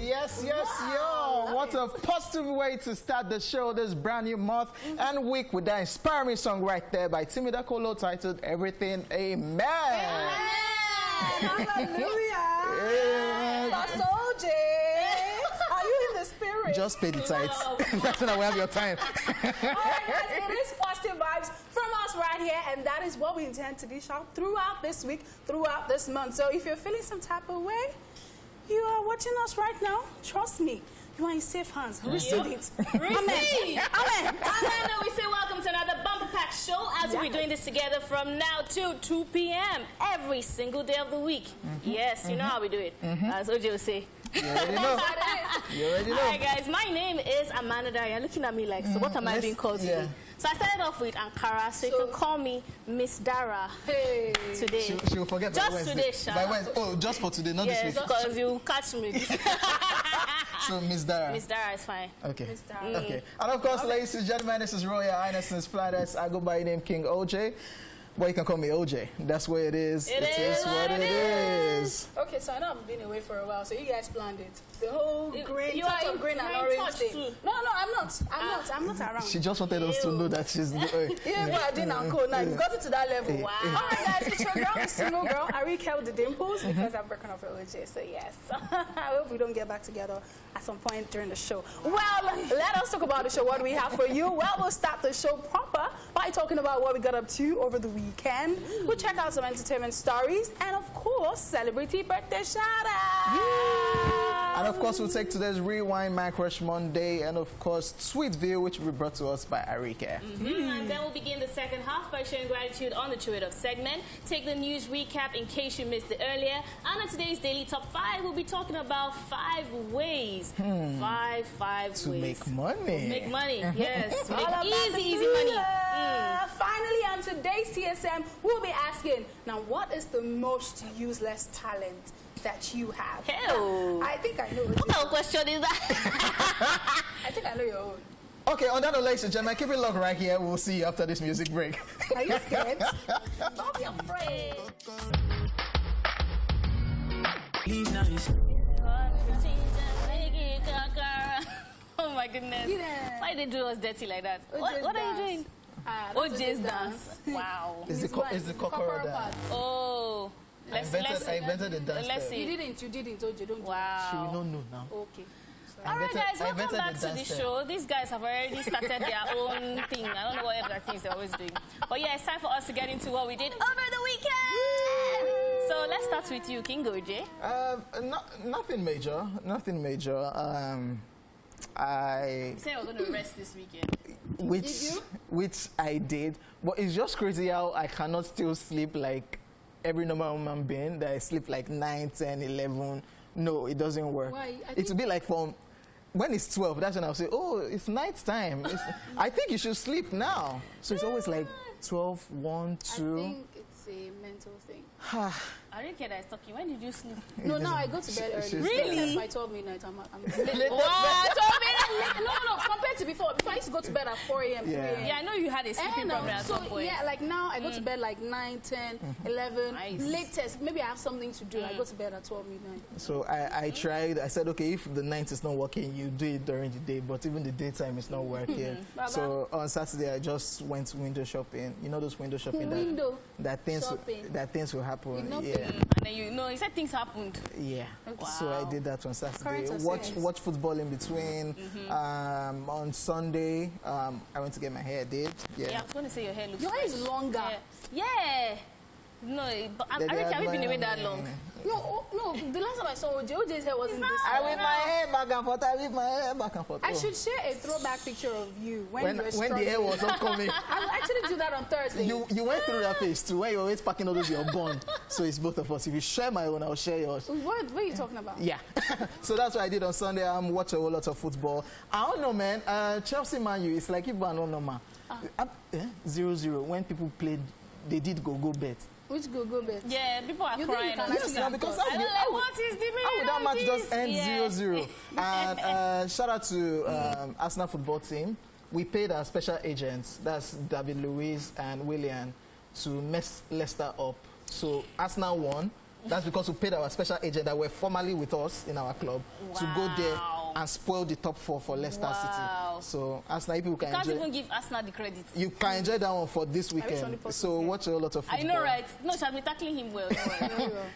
Yes, yo. What a positive way to start the show this brand new month and week with that inspiring song right there by Timmy Dakolo titled Everything Amen. Hallelujah. Pastor OJ, are you in the spirit? Just pay the tithes. That's when we have your time. All right, guys, it is positive vibes from us right here, and that is what we intend to dish out throughout this week, throughout this month. So if you're feeling some type of way, you are watching us right now, trust me, you are in safe hands. Receive it. Amen. Amen. Amen. We say welcome to another Bumper Pack show as we're doing this together from now till 2 p.m. every single day of the week. Yes, you know how we do it. As OJ will say. You already know. You already know. All right, guys. My name is Amanda Daria. You're looking at me like, so what am I being called today? So I started off with Ankara, so you can call me Miss Dara today. She will forget by Wednesday. Just today, Wednesday. Oh, just for today, not this week. Yes, because you catch me. So Miss Dara. Miss Dara is fine. Okay. Miss Dara. Okay. And of course, ladies and gentlemen, this is Royal Highness and His Flatters. I go by the name King OJ. Well, you can call me OJ. That's where it is. It is what it is. Okay, so I know I've been away for a while, so you guys planned it. The whole green and orange thing. No, I'm not around. She just wanted us to know that she's I didn't uncle. Now you've got it to that level. Wow. All right, guys, it's your girl, the single girl, Arika with the dimples, because I'm working off OJ. So yes, I hope we don't get back together at some point during the show. Well, let us talk about the show. What do we have for you? Well, we'll start the show proper by talking about what we got up to over the weekend. We'll check out some entertainment stories and, of course, celebrity birthday shout-out. And, of course, we'll take today's Rewind My Crush Monday and, of course, Sweet View, which will be brought to us by Arika. And then we'll begin the second half by showing gratitude on the Chew It Up segment. Take the news recap in case you missed it earlier. And on today's Daily Top 5, we'll be talking about 5 ways. Five ways. To make money. Make money, yes. Make easy money. Finally, on today's TSM, we'll be asking, now, what is the most useless talent that you have? Hell. I think I know What kind of question is that? I think I know your own. Okay, on that note, ladies and gentlemen, keep it locked right here. We'll see you after this music break. Are you scared? Don't be afraid. Please nice. Oh my goodness. Why they do us dirty like that? What are you doing? OJ's dance. Wow. It's the Kokoro dance. Oh. I invented the dance. Let's see. You didn't, OJ, don't. Wow. She will not know now. Okay. All right, guys, welcome back to the show. These guys have already started their own thing. I don't know what other things they're always doing. But yeah, it's time for us to get into what we did over the weekend. So let's start with you, King OJ. Nothing major. Nothing major. You said you were going to rest this weekend. Which I did. But it's just crazy how I cannot still sleep like every normal human being, that I sleep like 9, 10, 11. No, it doesn't work. Why? It will be like from when it's 12, that's when I'll say, oh, it's night time. I think you should sleep now. So it's always like 12, 1, 2. I think it's a mental thing. I don't care that it's talking. When did you sleep? No, now I go to bed early. Really? By 12 midnight, I'm What? 12 midnight? No, compared to before. Before I used to go to bed at 4 a.m. Yeah, I know you had a sleeping problem at some point. Yeah, like now I go to bed like 9, 10, 11. Nice. Latest, maybe I have something to do. I go to bed at 12 midnight. So I tried. I said, okay, if the night is not working, you do it during the day. But even the daytime is not working. So on Saturday, I just went window shopping. You know those window shopping that things will happen. And then you said things happened. Yeah. Wow. So I did that on Saturday. Watch football in between. On Sunday, I went to get my hair did. Yeah, I was going to say your hair looks. Your hair is longer. Yeah. No, but I reckon have you been away that long? No. The last time I saw OJ's hair wasn't this. I with my hair back and forth. I with my hair back and forth. I should share a throwback picture of you when you were when the hair was not coming. I will actually do that on Thursday. You went through that phase too, where you're always packing all those your bond. So it's both of us. If you share my own, I'll share yours. What are you talking about? Yeah. So that's what I did on Sunday. I'm watching a whole lot of football. I don't know, man. Chelsea Man U, it's like if I don't know, man. 0-0. When people played, they did go bet. Which go bet? Yeah, people are crying. Yes, now because I don't like what is the meaning how would that match just end 0-0? And shout out to Arsenal football team. We paid our special agents, that's David Luiz and William, to mess Leicester up. So Arsenal won. That's because we paid our special agent that were formerly with us in our club to go there and spoil the top 4 for Leicester City. So Arsenal people can enjoy. You can't even give Arsenal the credit. You can enjoy that one for this weekend. So watch a lot of football. I know, right? No, she'll be tackling him well.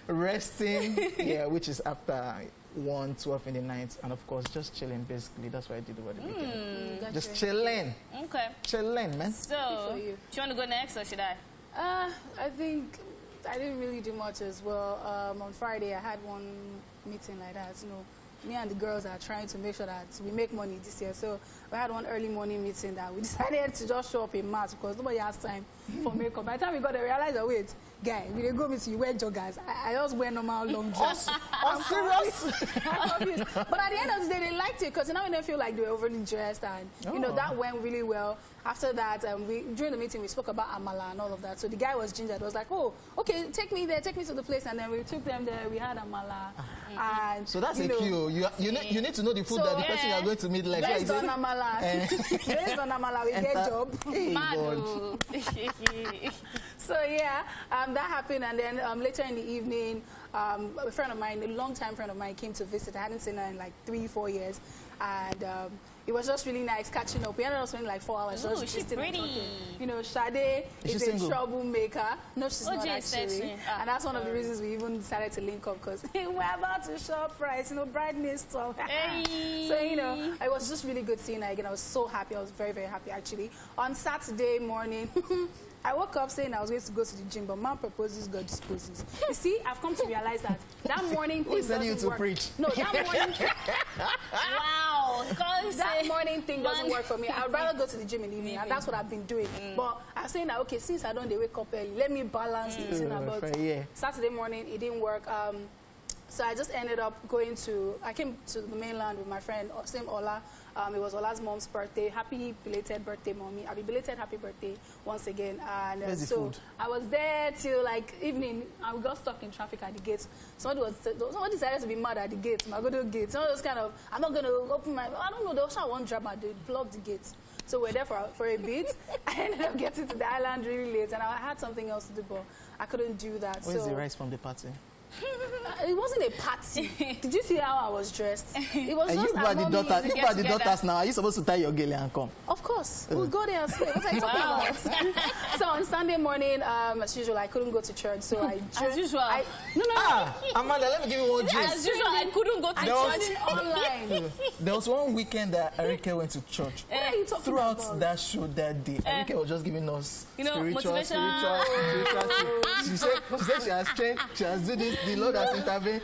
Resting, which is after 1:12 in the night, and of course just chilling. Basically, that's what I did over the weekend. Just chilling. Okay. Chilling, man. So, do you want to go next or should I? I think I didn't really do much as well. On Friday, I had one meeting like that. You know, me and the girls are trying to make sure that we make money this year. So we had one early morning meeting that we decided to just show up in March because nobody has time for makeup. By the time we got there, we realized that, wait, guy, we didn't go meet you, wear joggers. I just wear normal long dress. I'm serious? I'm confused. But at the end of the day, they liked it because now we don't feel like they were overly dressed, and you know, that went really well. After that, during the meeting, we spoke about Amala and all of that. So the guy was gingered. Was like, oh, okay, take me there, take me to the place. And then we took them there. We had Amala. And, so that's a cue. You need to know the food that the person you are going to meet. Like, based on Amala. Based on Amala, we get job. So yeah, that happened. And then later in the evening, a friend of mine, a long-time friend of mine, came to visit. I hadn't seen her in like 3-4 years. And it was just really nice catching up. We ended up spending like 4 hours. Oh, she's pretty. You know, Sade is a troublemaker. No, she's not actually. Sexy. And that's one of the reasons we even decided to link up, because we're about to shop rice, you know, brightness stuff. Hey. So, you know, it was just really good seeing her again. I was so happy. I was very, very happy, actually. On Saturday morning, I woke up saying I was going to go to the gym, but man proposes, God disposes. You see, I've come to realize that morning thing doesn't you to work. Preach? No, that morning... Wow. That morning thing doesn't work for me. I'd rather go to the gym in the evening, and that's what I've been doing. But I'm saying that, okay, since I don't wake up early, let me balance the thing about Saturday morning. It didn't work. So I just ended up I came to the mainland with my friend, same Ola. It was Ola's mom's birthday. Happy belated birthday, mommy. Happy belated happy birthday once again. And so I was there till like evening. I got stuck in traffic at the gates. Somebody decided to be mad at the gate, Magodo gate. Some of those kind of, I'm not going to open my, I don't know, there was one drama, they blocked the gates. So we're there for a bit. I ended up getting to the island really late, and I had something else to do, but I couldn't do that. Where's the rice from the party? It wasn't a party. Did you see how I was dressed? It was just you are the daughters now. Are you supposed to tie your gele and come? Of course. We'll go there and stay. What are you talking about? So on Sunday morning, as usual, I couldn't go to church. So as usual? Amanda, let me give you one gist. As usual, I couldn't go to church. Online. There was one weekend that Erika went to church. What are you talking Throughout about? that show that day, Erika was just giving us spiritual. She said she has changed. She has done this. The Lord has intervened.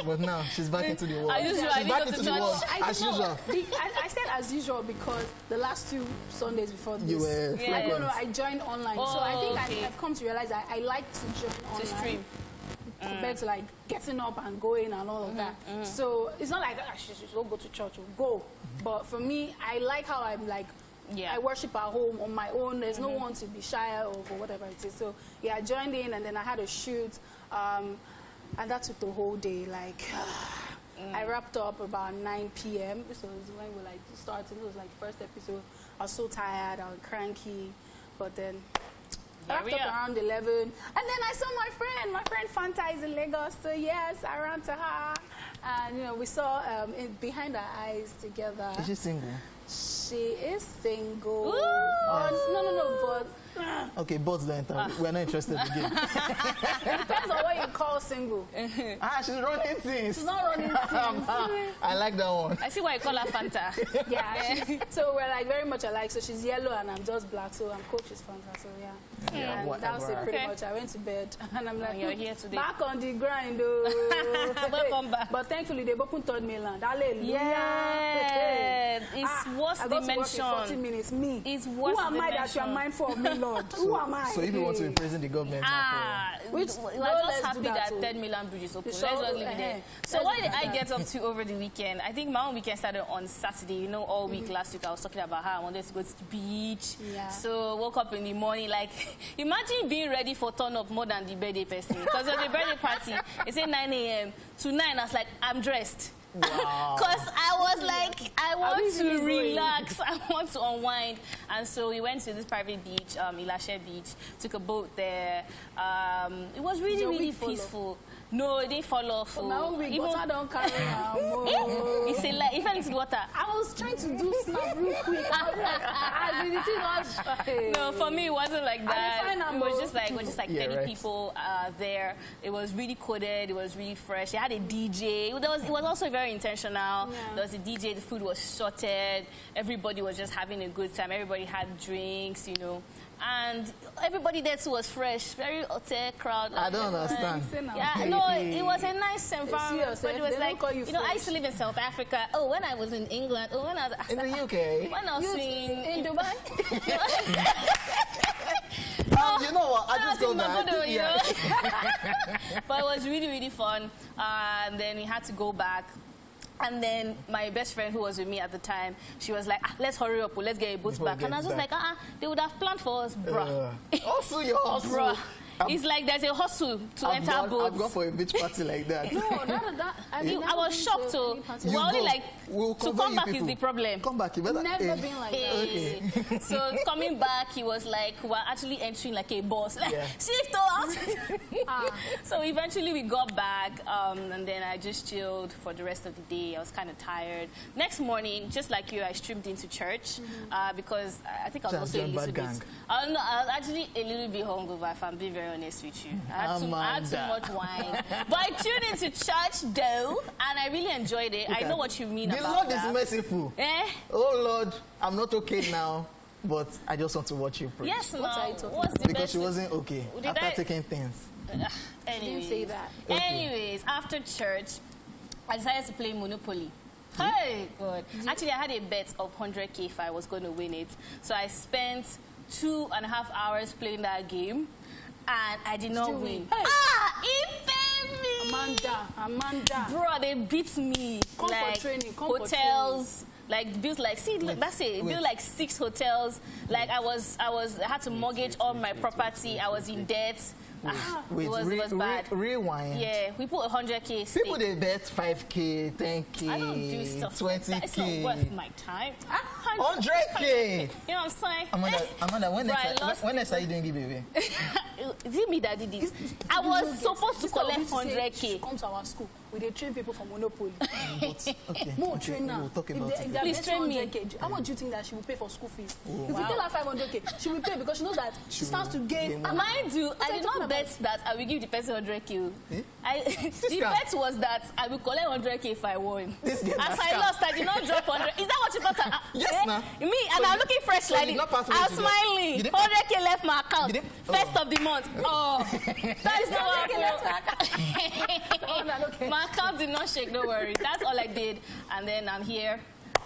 But now she's back into the world. As usual, she's back into the world. As usual. I said as usual because the last 2 Sundays before this, you were I joined online. So I think I've come to realize that I like to join online. To stream. Compared to like getting up and going and all of that. So it's not like I should go to church or go. But for me, I like how I'm like, I worship at home on my own. There's no one to be shy of or whatever it is. So yeah, I joined in, and then I had a shoot, and that took the whole day. Like I wrapped up about 9 p.m. This was when we like started. It was like first episode. I was so tired. I was cranky, but then I wrapped up around 11, and then I saw my friend Fanta is in Lagos. So yes, I ran to her, and you know we saw Behind Our Eyes together. Is she single? She is single. No, but... Okay, bots don't enter. We're not interested again. It depends on what you call single. She's running things. She's not running things. I like that one. I see why you call her Fanta. Yeah. So we're like very much alike. So she's yellow and I'm just black. So I'm Coach is Fanta. So yeah. And that was it pretty much. I went to bed and I'm like, you're here today. Back on the grind, though. Welcome back. But thankfully, they've opened third mainland. Hallelujah. Yeah. It's worth the mention. 40 minutes. Me. It's worth Who am I that you are mindful of me, Lord? Who am I? So if you want to represent the government, we're just happy that third mainland bridge is open. Let's just leave it there. So what did I get up to over the weekend? I think my own weekend started on Saturday. You know, all week last week I was talking about how I wanted to go to the beach. Yeah. So woke up in the morning, like, imagine being ready for turn up more than the birthday person. Because of the birthday party, it said 9 a.m. to 9, I was like, I'm dressed. Wow. Because I was like, I want to relax. I want to unwind. And so we went to this private beach, Ilashe Beach, took a boat there. It was really, really peaceful. No, it didn't fall off. Now we water don't carry It's a lie. It fell into the water. I was trying to do snap real quick. No, for me it wasn't like that. It was just like 30 people there. It was really coded. It was really fresh. It had a DJ. It was also very intentional. There was a DJ. The food was sorted. Everybody was just having a good time. Everybody had drinks, you know. And everybody there too was fresh, very hotel crowd. I don't understand. Yeah, no, it was a nice environment. But it was like, you know, I used to live in South Africa. Oh, when I was in England. Oh, when I was in the UK. When I was in Dubai. You know what? I just don't know. You know? But it was really, really fun. And then we had to go back. And then my best friend who was with me at the time, she was like, let's hurry up, let's get a boat back. And I was just like, they would have planned for us, bruh. Also your hustle. Bruh. It's like there's a hustle to enter boats. I've gone for a beach party like that. No, that I was shocked too. You only like to come back is the problem. Come back, you better. Never been like that. Okay. So coming back, he was like, we're actually entering like a bus. Like, shift out. So eventually we got back, and then I just chilled for the rest of the day. I was kind of tired. Next morning, just like you, I streamed into church because I think I was also a little bit. No, I was actually a little bit hungover, if I'm being very honest with you. I had too much wine. But I tuned into church though, and I really enjoyed it. I know what you mean about that. The Lord is merciful. Oh Lord, I'm not okay now, but I just want to watch you preach. Yes, no. What's the because best she wasn't okay after taking things. Anyways, didn't say that. Okay. Anyways, after church, I decided to play Monopoly. Hey, God. Actually, I had a bet of 100K if I was going to win it. So I spent 2.5 hours playing that game, and I did not win. Hey. It paid me! Amanda. Bro, they beat me. Come like, for training. hotels. Like built like that's it. Built like 6 hotels. Like I had to mortgage all my property. I was in debt. It was bad. Rewind. Yeah, we put 100K. People they bet 5K, 10K, I don't do stuff 20K. Like that. It's not worth my time. 100K. You know what I'm saying? Amanda, when next are you doing giveaway? Is it me that did it? I was supposed to collect 100K. Come to our school. We dey train people for Monopoly. Okay. More train now. We'll talk about it. Please train me. How much do you think that she will pay for school fees? If we tell her 500K, she will pay because she knows that she stands to gain. Mind you, I did not bet that I will give the person 100K. The bet was that I will collect 100K if I won. As I lost, I did not drop 100. Is that what you thought? Yes, ma'am. Me, and I'm looking fresh like this. I'm smiling. 100K left my account. First of the month. Oh, that is not what my account did not shake, don't worry. That's all I did. And then I'm here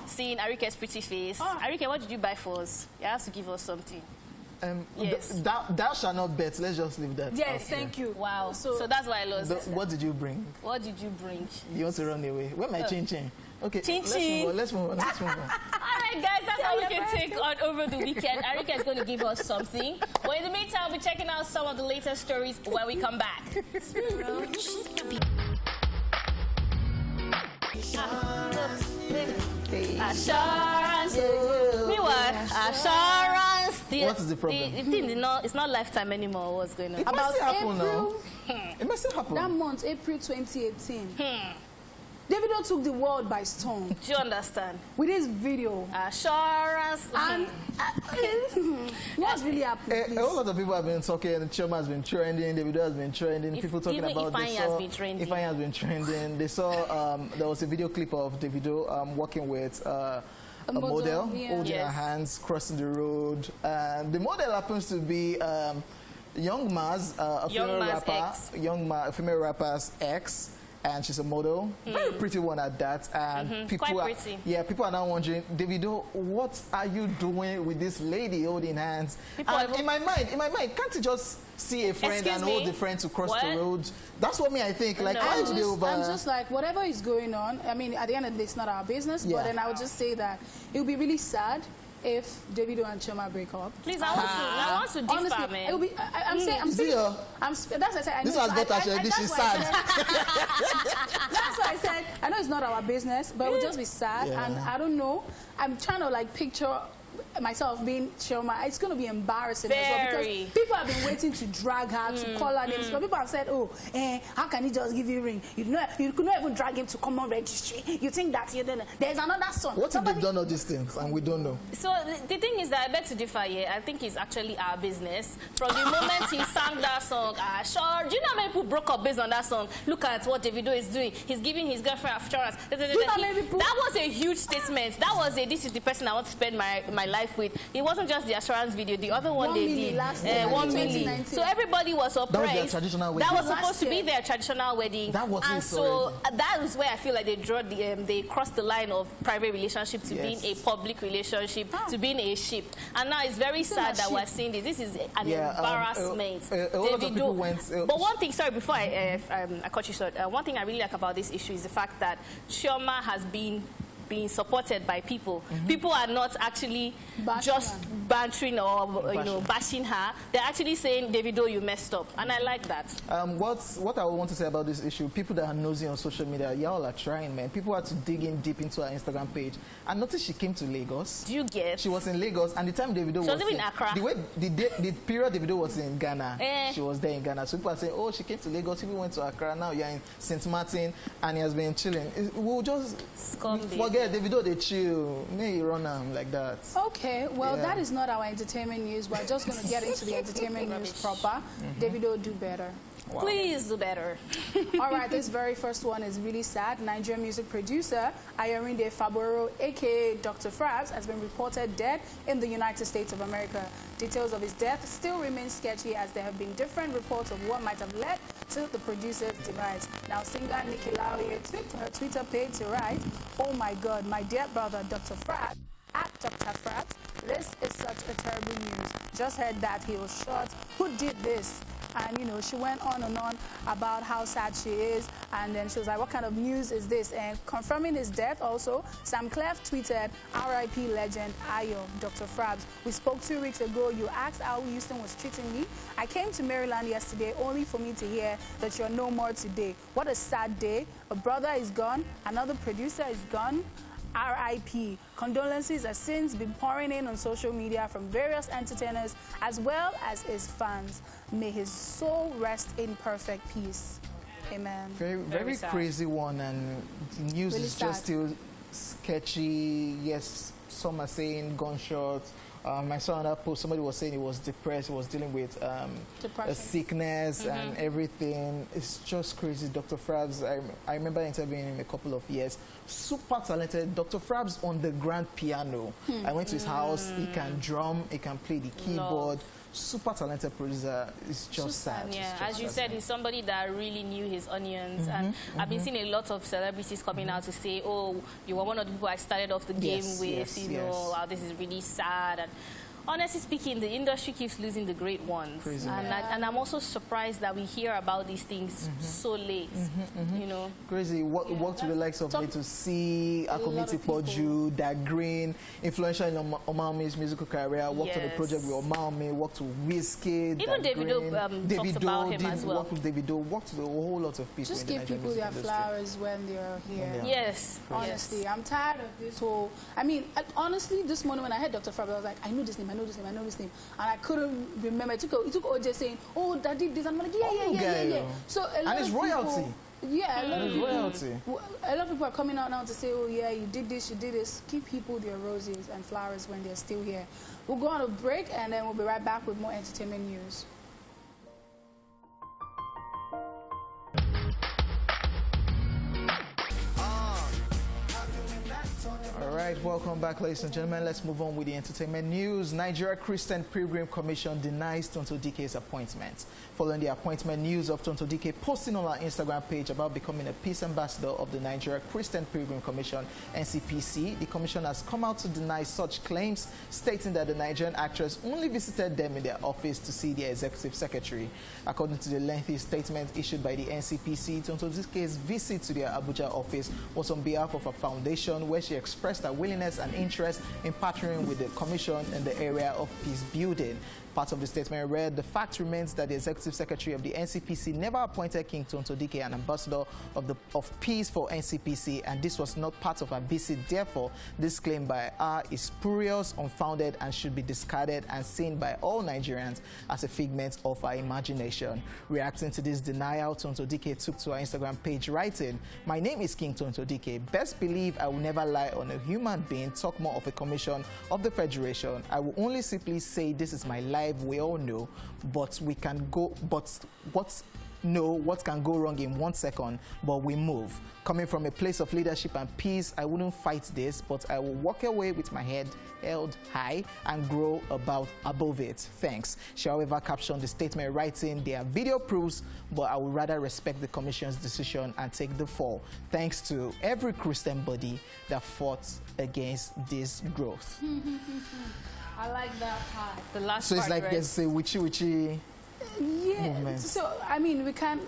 seeing Arike's pretty face. Arike, what did you buy for us? You have to give us something. Yes. Thou shall not bet. Let's just leave that. Yes, thank you. Wow. So that's why I lost. What did you bring? What did you bring? You want to run away? Where my chin-chin? Okay, chin-chin. Let's move on. All right, guys, that's how we can take on over the weekend. Arike is going to give us something. But in the meantime, we'll be checking out some of the latest stories when we come back. Assurance. Assurance. What is the problem? The thing it's not lifetime anymore. What's going on? It must still happen now. It must still happen. That month, April 2018. Davido took the world by storm. Do you understand? With his video. Assurance. And what's really happening? A whole lot of people have been talking. Chioma has been trending. Davido has been trending. People talking about Ifeanyi has been trending. Ifeanyi has been trending. They saw there was a video clip of Davido working with a model holding her hands, crossing the road. The model happens to be Young Ma's, a female rapper's ex. And she's a model, very pretty one at that. And people are now wondering, Davido, what are you doing with this lady holding hands? And in my mind, can't you just see a friend and hold the friend to cross the road? That's what I think. Like, why is I'm just like, whatever is going on. I mean, at the end of the day, it's not our business. But then I would just say that it would be really sad if Davido and Chioma break up. Please, I want to differ, man. It will be. I'm saying. That's what I said. This was better. This is sad. That's why I said, I know it's not our business, but it would just be sad. And I don't know. I'm trying to like picture myself being Chioma. It's going to be embarrassing as well, because people have been waiting to drag her, to call her names. But people have said, oh, how can he just give you a ring? You could not even drag him to common registry. You think that there's another son. What if they've done all these things and we don't know? So the thing is that I beg to differ here. I think it's actually our business. From the moment he sang that song, sure. Do you know how many people broke up based on that song? Look at what Davido is doing. He's giving his girlfriend assurance. That was a huge statement. That was this is the person I want to spend my life with. It wasn't just the assurance video. The other one they did, 1 million. So everybody was surprised. That was their traditional wedding. That was supposed to be their traditional wedding. That was and so that is where I feel like they crossed the line of private relationship to being a public relationship, to being a ship. And now it's very sad that we're seeing this. This is an embarrassment. A lot of people went. But one thing, sorry, before I cut you short, one thing I really like about this issue is the fact that Chioma has been supported by people. People are not actually just bantering or bashing her. They're actually saying, Davido, you messed up. And I like that. What I want to say about this issue, people that are nosy on social media, y'all are trying, man. People had to dig in deep into her Instagram page. I noticed she came to Lagos. Do you get? She was in Lagos, and the time Davido was living in Accra. The period Davido was in Ghana, she was there in Ghana. So people are saying, oh, she came to Lagos, people went to Accra, now you're in St. Martin, and he has been chilling. We'll just forget Davido, they chill. May run like that. Okay, well, that is not our entertainment news. We're just going to get into the entertainment news proper. Davido, do better. Wow. Please do better. All right, this very first one is really sad. Nigerian music producer Ayarinde Faboro, a.k.a. Dr. Frabs, has been reported dead in the United States of America. Details of his death still remain sketchy, as there have been different reports of what might have led to the producer's demise. Now, singer Nikki Lowry took to her Twitter page to write, "Oh my God, my dear brother Dr. Frabs, at Dr. Frabs, this is such a terrible news. Just heard that he was shot. Who did this?" And, she went on and on about how sad she is. And then she was like, what kind of news is this? And confirming his death also, Sam Clef tweeted, "R.I.P. legend Ayo, Dr. Frabs. We spoke 2 weeks ago. You asked how Houston was treating me. I came to Maryland yesterday only for me to hear that you're no more today. What a sad day. A brother is gone. Another producer is gone. R.I.P. Condolences have since been pouring in on social media from various entertainers as well as his fans. May his soul rest in perfect peace. Amen." Very crazy one, and the news really is just still sketchy. Yes, some are saying gunshots. I saw another post, somebody was saying he was depressed, he was dealing with a sickness and everything. It's just crazy. Dr. Frabs, I remember interviewing him a couple of years. Super talented. Dr. Frabs on the grand piano. I went to his house, he can drum, he can play the keyboard. Super talented producer. It's just sad. Yeah, as you said, he's somebody that really knew his onions. And I've been seeing a lot of celebrities coming out to say, oh, you were one of the people I started off the game with, wow, this is really sad. And honestly speaking, the industry keeps losing the great ones. Crazy, and I'm also surprised that we hear about these things so late, Crazy. Worked with the likes of B2C, Akomiti Poju, Dat Green, influential in Omami's musical career, worked on the project with Omami, worked with Wizkid, even Davido talked about him as well. Worked with Davido, worked with a whole lot of people. Just give people their flowers when they're here. Yes. Honestly, I'm tired of this whole... I mean, honestly, this morning when I heard Dr. Frabs, I was like, I know this name, I know this name. And I couldn't remember. It took OJ saying, oh, that did this. I'm like, yeah. So a lot and it's of royalty. Yeah, a lot of people, royalty. A lot of people are coming out now to say, oh, yeah, you did this, you did this. Give people their roses and flowers when they're still here. We'll go on a break, and then we'll be right back with more entertainment news. All right, welcome back, ladies and gentlemen. Let's move on with the entertainment news. Nigeria Christian Pilgrim Commission denies Tonto Dike's appointment. Following the appointment news of Tonto Dike posting on our Instagram page about becoming a peace ambassador of the Nigeria Christian Pilgrim Commission, NCPC, the commission has come out to deny such claims, stating that the Nigerian actress only visited them in their office to see their executive secretary. According to the lengthy statement issued by the NCPC, Tonto Dike's visit to their Abuja office was on behalf of a foundation where she expressed expressed her willingness and interest in partnering with the Commission in the area of peace building. Part of the statement read, the fact remains that the Executive Secretary of the NCPC never appointed King Tonto Dike an ambassador of peace for NCPC, and this was not part of her visit. Therefore, this claim by her is spurious, unfounded, and should be discarded and seen by all Nigerians as a figment of her imagination. Reacting to this denial, Tonto Dike took to her Instagram page writing, "My name is King Tonto Dike. Best believe I will never lie on a human being, talk more of a commission of the Federation. I will only simply say this is my life. We all know, but we can go. But what can go wrong in 1 second? But we move. Coming from a place of leadership and peace, I wouldn't fight this, but I will walk away with my head held high and grow above it. Thanks." She, however, captioned the statement writing, "There are video proofs, but I would rather respect the Commission's decision and take the fall. Thanks to every Christian body that fought against this growth." I like that part. The last so part, it's like right? there's a witchy movement. So I mean, we can't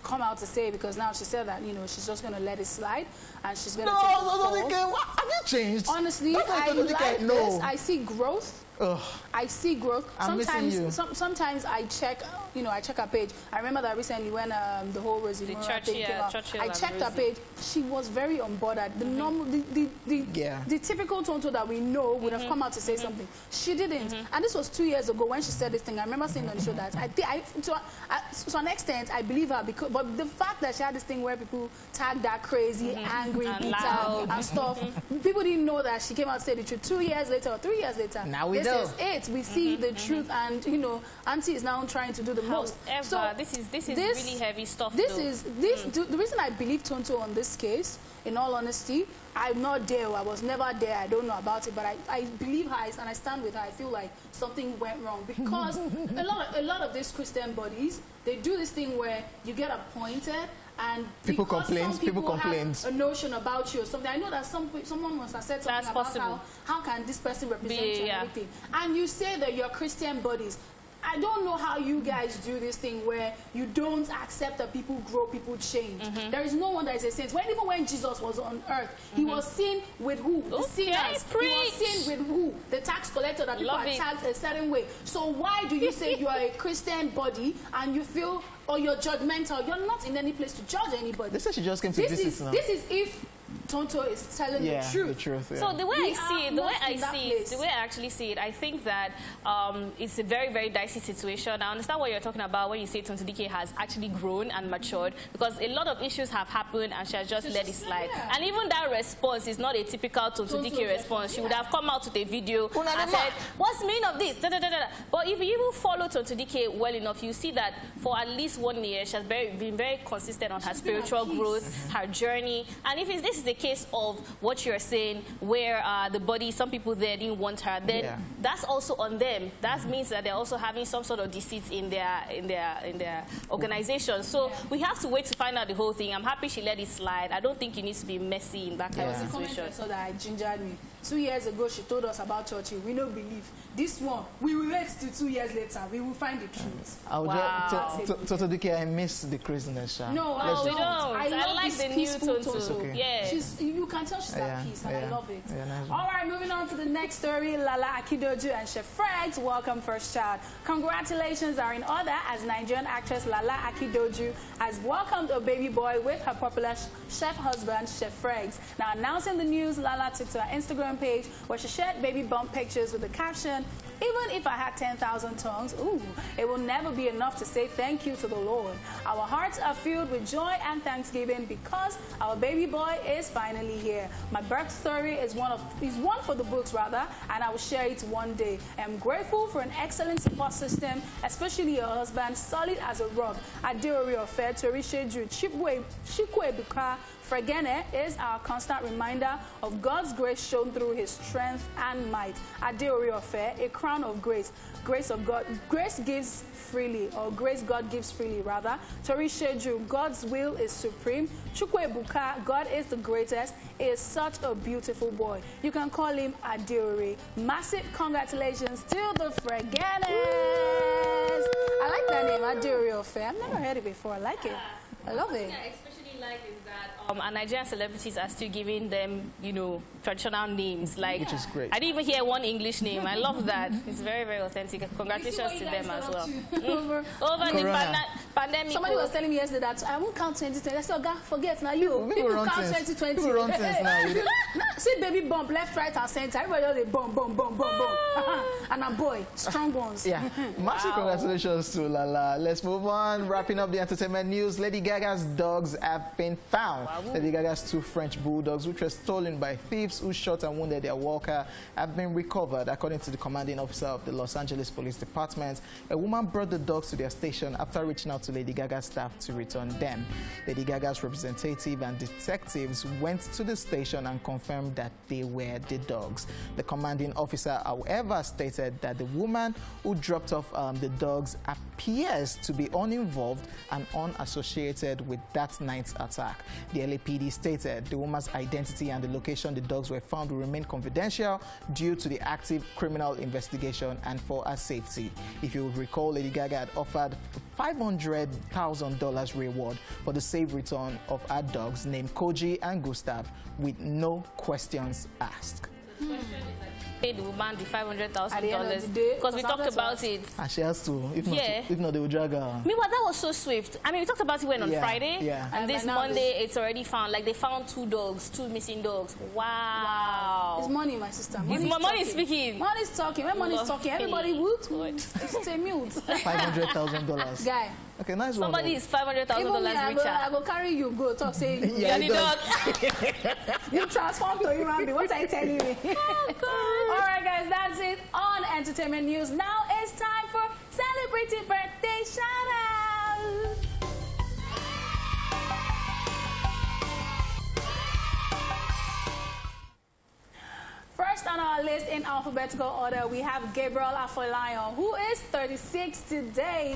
come out to say, because now she said that, you know, she's just going to let it slide and she's going to take the fall. Have you changed? Honestly, I like this. I see growth. Ugh. I see growth. I'm missing you. Sometimes I check, you know, I check her page. I remember that recently when the whole Rosie Mora thing came out. I checked her page. She was very unbothered. The normal, the typical Tonto that we know would have come out to say something. She didn't. And this was 2 years ago when she said this thing. I remember saying on the show that to an extent I believe her, because but the fact that she had this thing where people tagged her crazy, angry, bitter, and stuff. People didn't know that she came out to say the truth 2 years later or 3 years later. Now we know. This is it. We see the truth, and you know, Auntie is now trying to do the most. So this is really heavy stuff. The reason I believe Tonto on this case, in all honesty, I'm not there. I was never there. I don't know about it, but I believe her and I stand with her. I feel like something went wrong because a lot of these Christian bodies, they do this thing where you get appointed and people complain. Have a notion about you or something. I know that someone must have said something about how can this person represent you and everything. And you say that you're Christian bodies. I don't know how you guys do this thing where you don't accept that people grow, people change. There is no one that is a saint. Even when Jesus was on earth, he was seen with who? The sinners. He was seen with who? The tax collector that people are tagged a certain way. So why do you say you are a Christian body and you feel, or you're judgmental? You're not in any place to judge anybody. They said she just came to visit now. This is if Tonto is telling the truth. So the way I actually see it, I think that it's a very, very dicey situation. I understand what you're talking about when you say Tonto Dike has actually grown and matured, because a lot of issues have happened and she has just let it slide. Yeah. And even that response is not a typical Tonto Dike response. She would have come out with a video and said, "What's the meaning of this?" But if you even follow Tonto Dike well enough, you see that for at least 1 year, she has been very consistent on her spiritual growth, her journey. And if this is the case of what you're saying, where the body, some people there didn't want her, then that's also on them. That means that they're also having some sort of deceit in their organization. So we have to wait to find out the whole thing. I'm happy she let it slide. I don't think you need to be messy in that kind of situation. So that gingered me. 2 years ago, she told us about church. We don't believe. This one, we will wait till 2 years later. We will find the truth. Tonto Dike, I miss the craziness. No, we don't. I like the new Tonto. Okay. Yeah. You can tell she's at peace, and I love it. Nice. All right, moving on to the next story. Lala Akidoju and Chef Freg's welcome first child. Congratulations are in order as Nigerian actress Lala Akidoju has welcomed a baby boy with her popular chef husband, Chef Freg's. Now, announcing the news, Lala took to her Instagram page where she shared baby bump pictures with the caption, "Even if I had 10,000 tongues, it will never be enough to say thank you to the Lord. Our hearts are filled with joy and thanksgiving because our baby boy is finally here. My birth story is one for the books, rather, and I will share it one day. I am grateful for an excellent support system, especially your husband, solid as a rock. Adeori Ofe, Torisheju, Chikwe Buka, Fregene is our constant reminder of God's grace shown through his strength and might. Adeori Ofe, a crown of grace. Grace of God, grace gives freely, or grace God gives freely, rather. Torisheju, God's will is supreme. Chukwe Buka, God is the greatest. He is such a beautiful boy. You can call him Adeori. Massive congratulations to the Fregenes. I like that name, Adeori Ofe. I've never heard it before. I like it. I love it. I especially like is that our Nigerian celebrities are still giving them, you know, traditional names. Like, which is great. I didn't even hear one English name. I love that. It's very, very authentic. Congratulations to them as well. Over the pandemic. Somebody was telling me yesterday that I won't count 2020. I said, "Oh God, forget now. You count 2020. People run things now. See baby bump left, right, and center. Everybody does a bump. And a boy, strong ones. Yeah. Massive congratulations to Lala. Let's move on. Wrapping up the entertainment news. Lady Gaga's dogs have been found. Wow. Lady Gaga's 2 French bulldogs, which were stolen by thieves who shot and wounded their walker, have been recovered, according to the commanding officer of the Los Angeles Police Department. A woman brought the dogs to their station after reaching out to Lady Gaga's staff to return them. Lady Gaga's representative and detectives went to the station and confirmed that they were the dogs. The commanding officer, however, stated that the woman who dropped off the dogs appears to be uninvolved and unassociated with that night's attack. The LAPD stated the woman's identity and the location the dogs were found will remain confidential due to the active criminal investigation and for her safety. If you would recall, Lady Gaga had offered $500,000 reward for the safe return of her dogs named Koji and Gustav with no questions asked. Paid the woman the $500,000 because we talked about it. And she has to. If not, they will drag her. Meanwhile, that was so swift. I mean, we talked about it on Friday, and this Monday it's already found. Like they found 2 dogs, 2 missing dogs. Wow. It's money, my sister. Money is speaking. Money is talking. When money is talking, everybody woot. It's a mute. $500,000. Guy. Okay, nice one. Somebody is $500,000 richer. I go carry you, go talk, say you're the dog. You transform to human being. What are you telling me? Oh, God. All right, guys, that's it on entertainment news. Now it's time for celebrating birthday shout-out. First on our list in alphabetical order, we have Gabriel Afolayan, who is 36 today.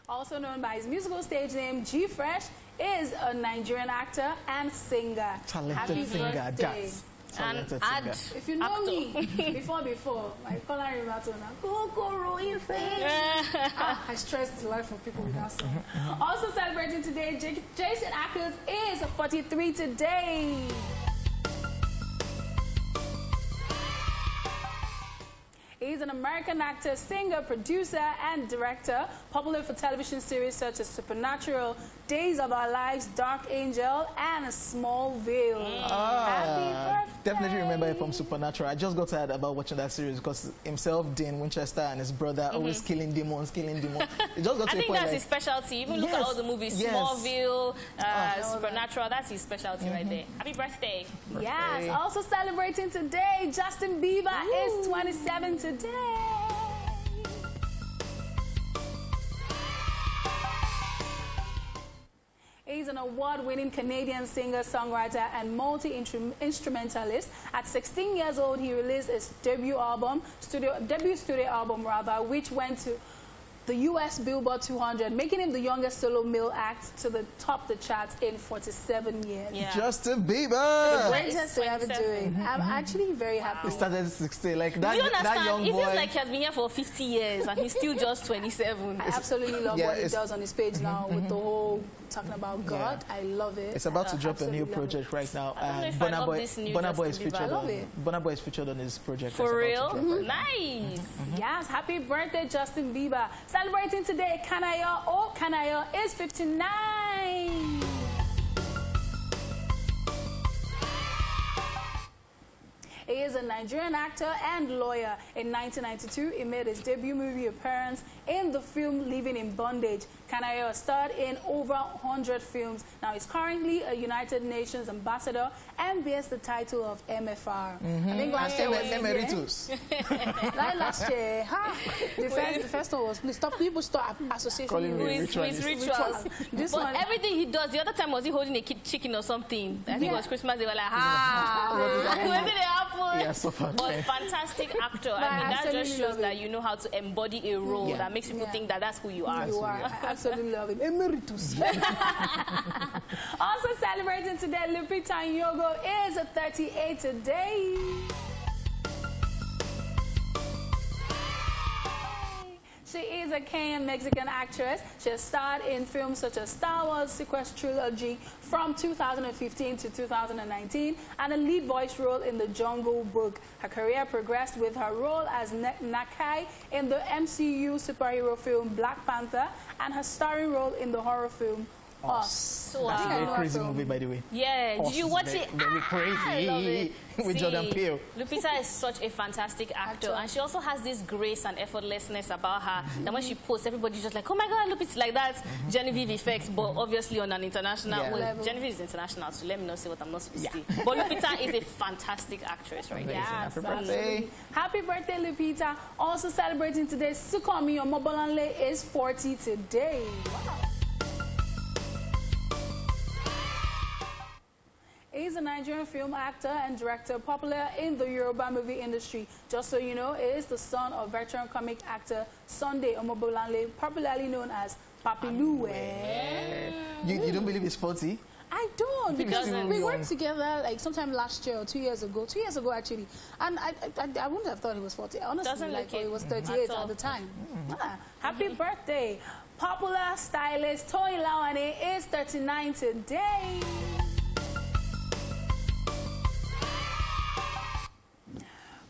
Also known by his musical stage name, G Fresh, is a Nigerian actor and singer. Talented singer, that's talented singer. If you know me, before, my color in Matona, I stress the life of people with that song. Also celebrating today, Jason Ackers is 43 today. He's an American actor, singer, producer, and director, popular for television series such as Supernatural, Days of Our Lives, Dark Angel, and Smallville. Happy birthday! Definitely remember him from Supernatural. I just got tired about watching that series because himself, Dean Winchester, and his brother always killing demons. It just got to I think that's his specialty. Even look at all the movies, Smallville, Supernatural, that's his specialty right there. Happy birthday. Yes, also celebrating today, Justin Bieber is 27 today. He's an award-winning Canadian singer, songwriter, and multi-instrumentalist. At 16 years old, he released his debut studio album, which went to the U.S. Billboard 200, making him the youngest solo male act to top the charts in 47 years. Yeah. Justin Bieber! The greatest to ever do it. I'm actually very happy. He started at 16, like that, you understand? that young boy. It feels like he has been here for 50 years and he's still just 27. I absolutely love what he does on his page now with the whole talking about God. I love it. It's about to drop a new project right now. Burna Boy is featured on his project. For real? Nice. Yes, happy birthday, Justin Bieber. Celebrating today, Kanayo Kanayo is 59. He is a Nigerian actor and lawyer. In 1992, he made his debut movie appearance in the film Living in Bondage. Kanayo starred in over 100 films. Now he's currently a United Nations ambassador and bears the title of MFR. I think last year was Emeritus. last year, the first one was people stop association with rituals. But everything he does, the other time was he holding a chicken or something? I think it was Christmas. They were like, when did it happen? Yeah, so fun. But fantastic actor. I mean, that just shows that you know how to embody a role that makes people think that that's who you are. You are. I absolutely love it. Emeritus. Also celebrating today, Lupita Nyong'o is 38 today. She is a Kenyan Mexican actress. She has starred in films such as Star Wars Sequel Trilogy from 2015 to 2019 and a lead voice role in The Jungle Book. Her career progressed with her role as Nakai in the MCU superhero film Black Panther and her starring role in the horror film Us. That's a very crazy movie, by the way. Yeah, did you watch it? Very crazy. I love it. With Jordan Peele. Lupita is such a fantastic actor, and she also has this grace and effortlessness about her that when she posts, everybody's just like, oh my God, Lupita, like that Genevieve effect, but obviously on an international level. Genevieve is international, so let me not say what I'm not supposed to do. But Lupita is a fantastic actress, right? Yeah, happy birthday. Happy birthday, Lupita. Also celebrating today, Sukomi Omobolanle is 40 today. Wow. He's a Nigerian film actor and director popular in the Yoruba movie industry. Just so you know, he is the son of veteran comic actor Sunday Omobolanle, popularly known as Papi Luwe. You don't believe he's 40? I don't, because we worked together like sometime last year or 2 years ago. 2 years ago, actually. And I wouldn't have thought he was 40. Honestly, like, he was 38 at the time. Happy birthday. Popular stylist Toyin Lawane is 39 today.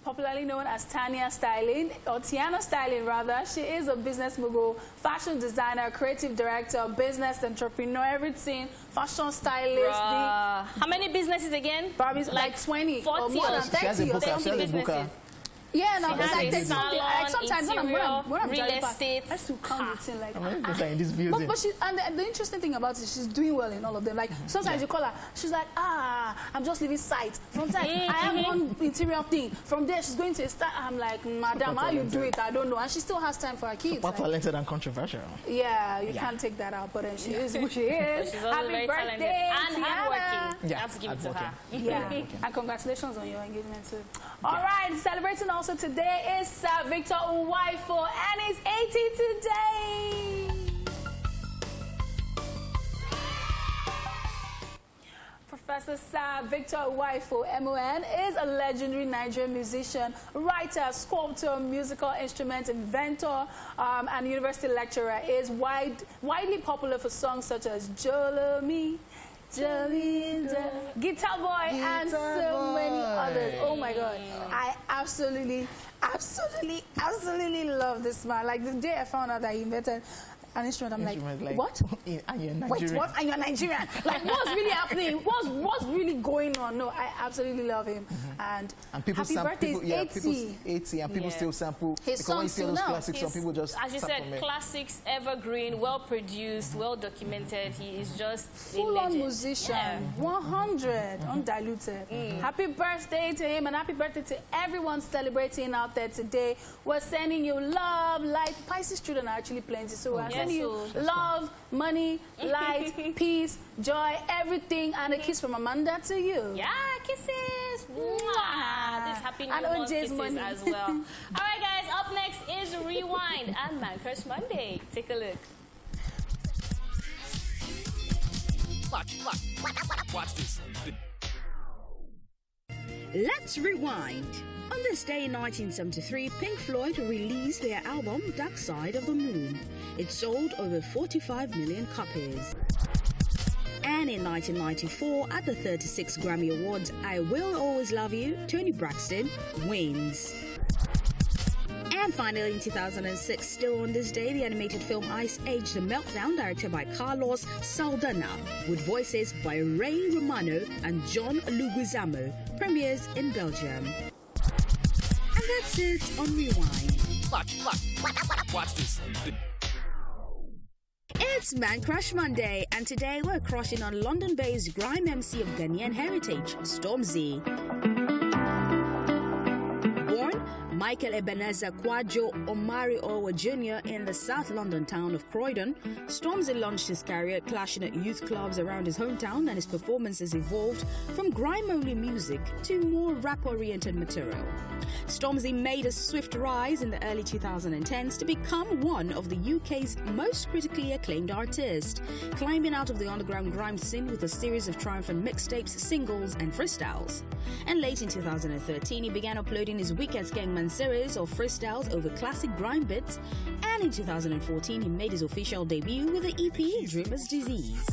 Popularly known as Tanya Styling, or Tiana Styling rather, she is a business mogul, fashion designer, creative director, business entrepreneur, everything, fashion stylist. How many businesses again? Probably like 20 40 or more than 30 or something. businesses. Yeah, no, She has like a there's something. Like sometimes when I'm real driving past, estate. I just to count the thing like. In this building. But she, and the interesting thing about it, she's doing well in all of them. Like sometimes you call her, she's like, I'm just leaving site. Sometimes I have one interior thing. From there, she's going to start. I'm like, madam, how you do it? I don't know. And she still has time for her kids. Super talented and controversial. Yeah, you can't take that out. But then she is who she is. She's also very talented and hardworking. You have to give it to her. Yeah, and congratulations on your engagement too. All right, celebrating also today is Sir Victor Uwaifo, and he's 80 today. Professor Sir Victor Uwaifo, MON, is a legendary Nigerian musician, writer, sculptor, musical instrument inventor, and university lecturer. He is widely popular for songs such as Jolomi, Jolinda, Guitar Boy, and so many others. Oh my God. I absolutely love this man. Like the day I found out that he invented an instrument, I'm like, what? And you're Nigerian. Wait, what? And you're Nigerian. Like, what's really happening? What's really going on? No, I absolutely love him. And people happy birthday is 80. 80, and people still sample. His because when you songs see those now. classics, some people just as you said, classics, evergreen, well produced, well documented. He is just full-on musician, 100, undiluted. Happy birthday to him, and happy birthday to everyone celebrating out there today. We're sending you love, light. Pisces children are actually plenty, so we're sending you love, money, light, peace, joy, everything, and a kiss from Amanda to you. Yeah, kisses. Mwah. This happy new And month OJ's kisses money. as well. All right, guys, up next is Rewind and Man Crush Monday. Take a look. Watch this. Let's rewind. On this day in 1973, Pink Floyd released their album Dark Side of the Moon. It sold over 45 million copies. And in 1994, at the 36 Grammy Awards, I Will Always Love You, Toni Braxton wins. And finally, in 2006, still on this day, the animated film Ice Age: The Meltdown, directed by Carlos Saldana, with voices by Ray Romano and John Leguizamo, premieres in Belgium. And that's it on Rewind. Watch this. It's Man Crush Monday, and today we're crushing on London-based grime MC of Ghanaian heritage, Stormzy. Born Michael Ebenezer Kwajo Omari Owa Jr. in the South London town of Croydon, Stormzy launched his career clashing at youth clubs around his hometown, and his performances evolved from grime-only music to more rap-oriented material. Stormzy made a swift rise in the early 2010s to become one of the UK's most critically acclaimed artists, climbing out of the underground grime scene with a series of triumphant mixtapes, singles, and freestyles. And late in 2013, he began uploading his Wicked Gangman series of freestyles over classic grime bits, and in 2014 he made his official debut with the EP Dreamer's Disease.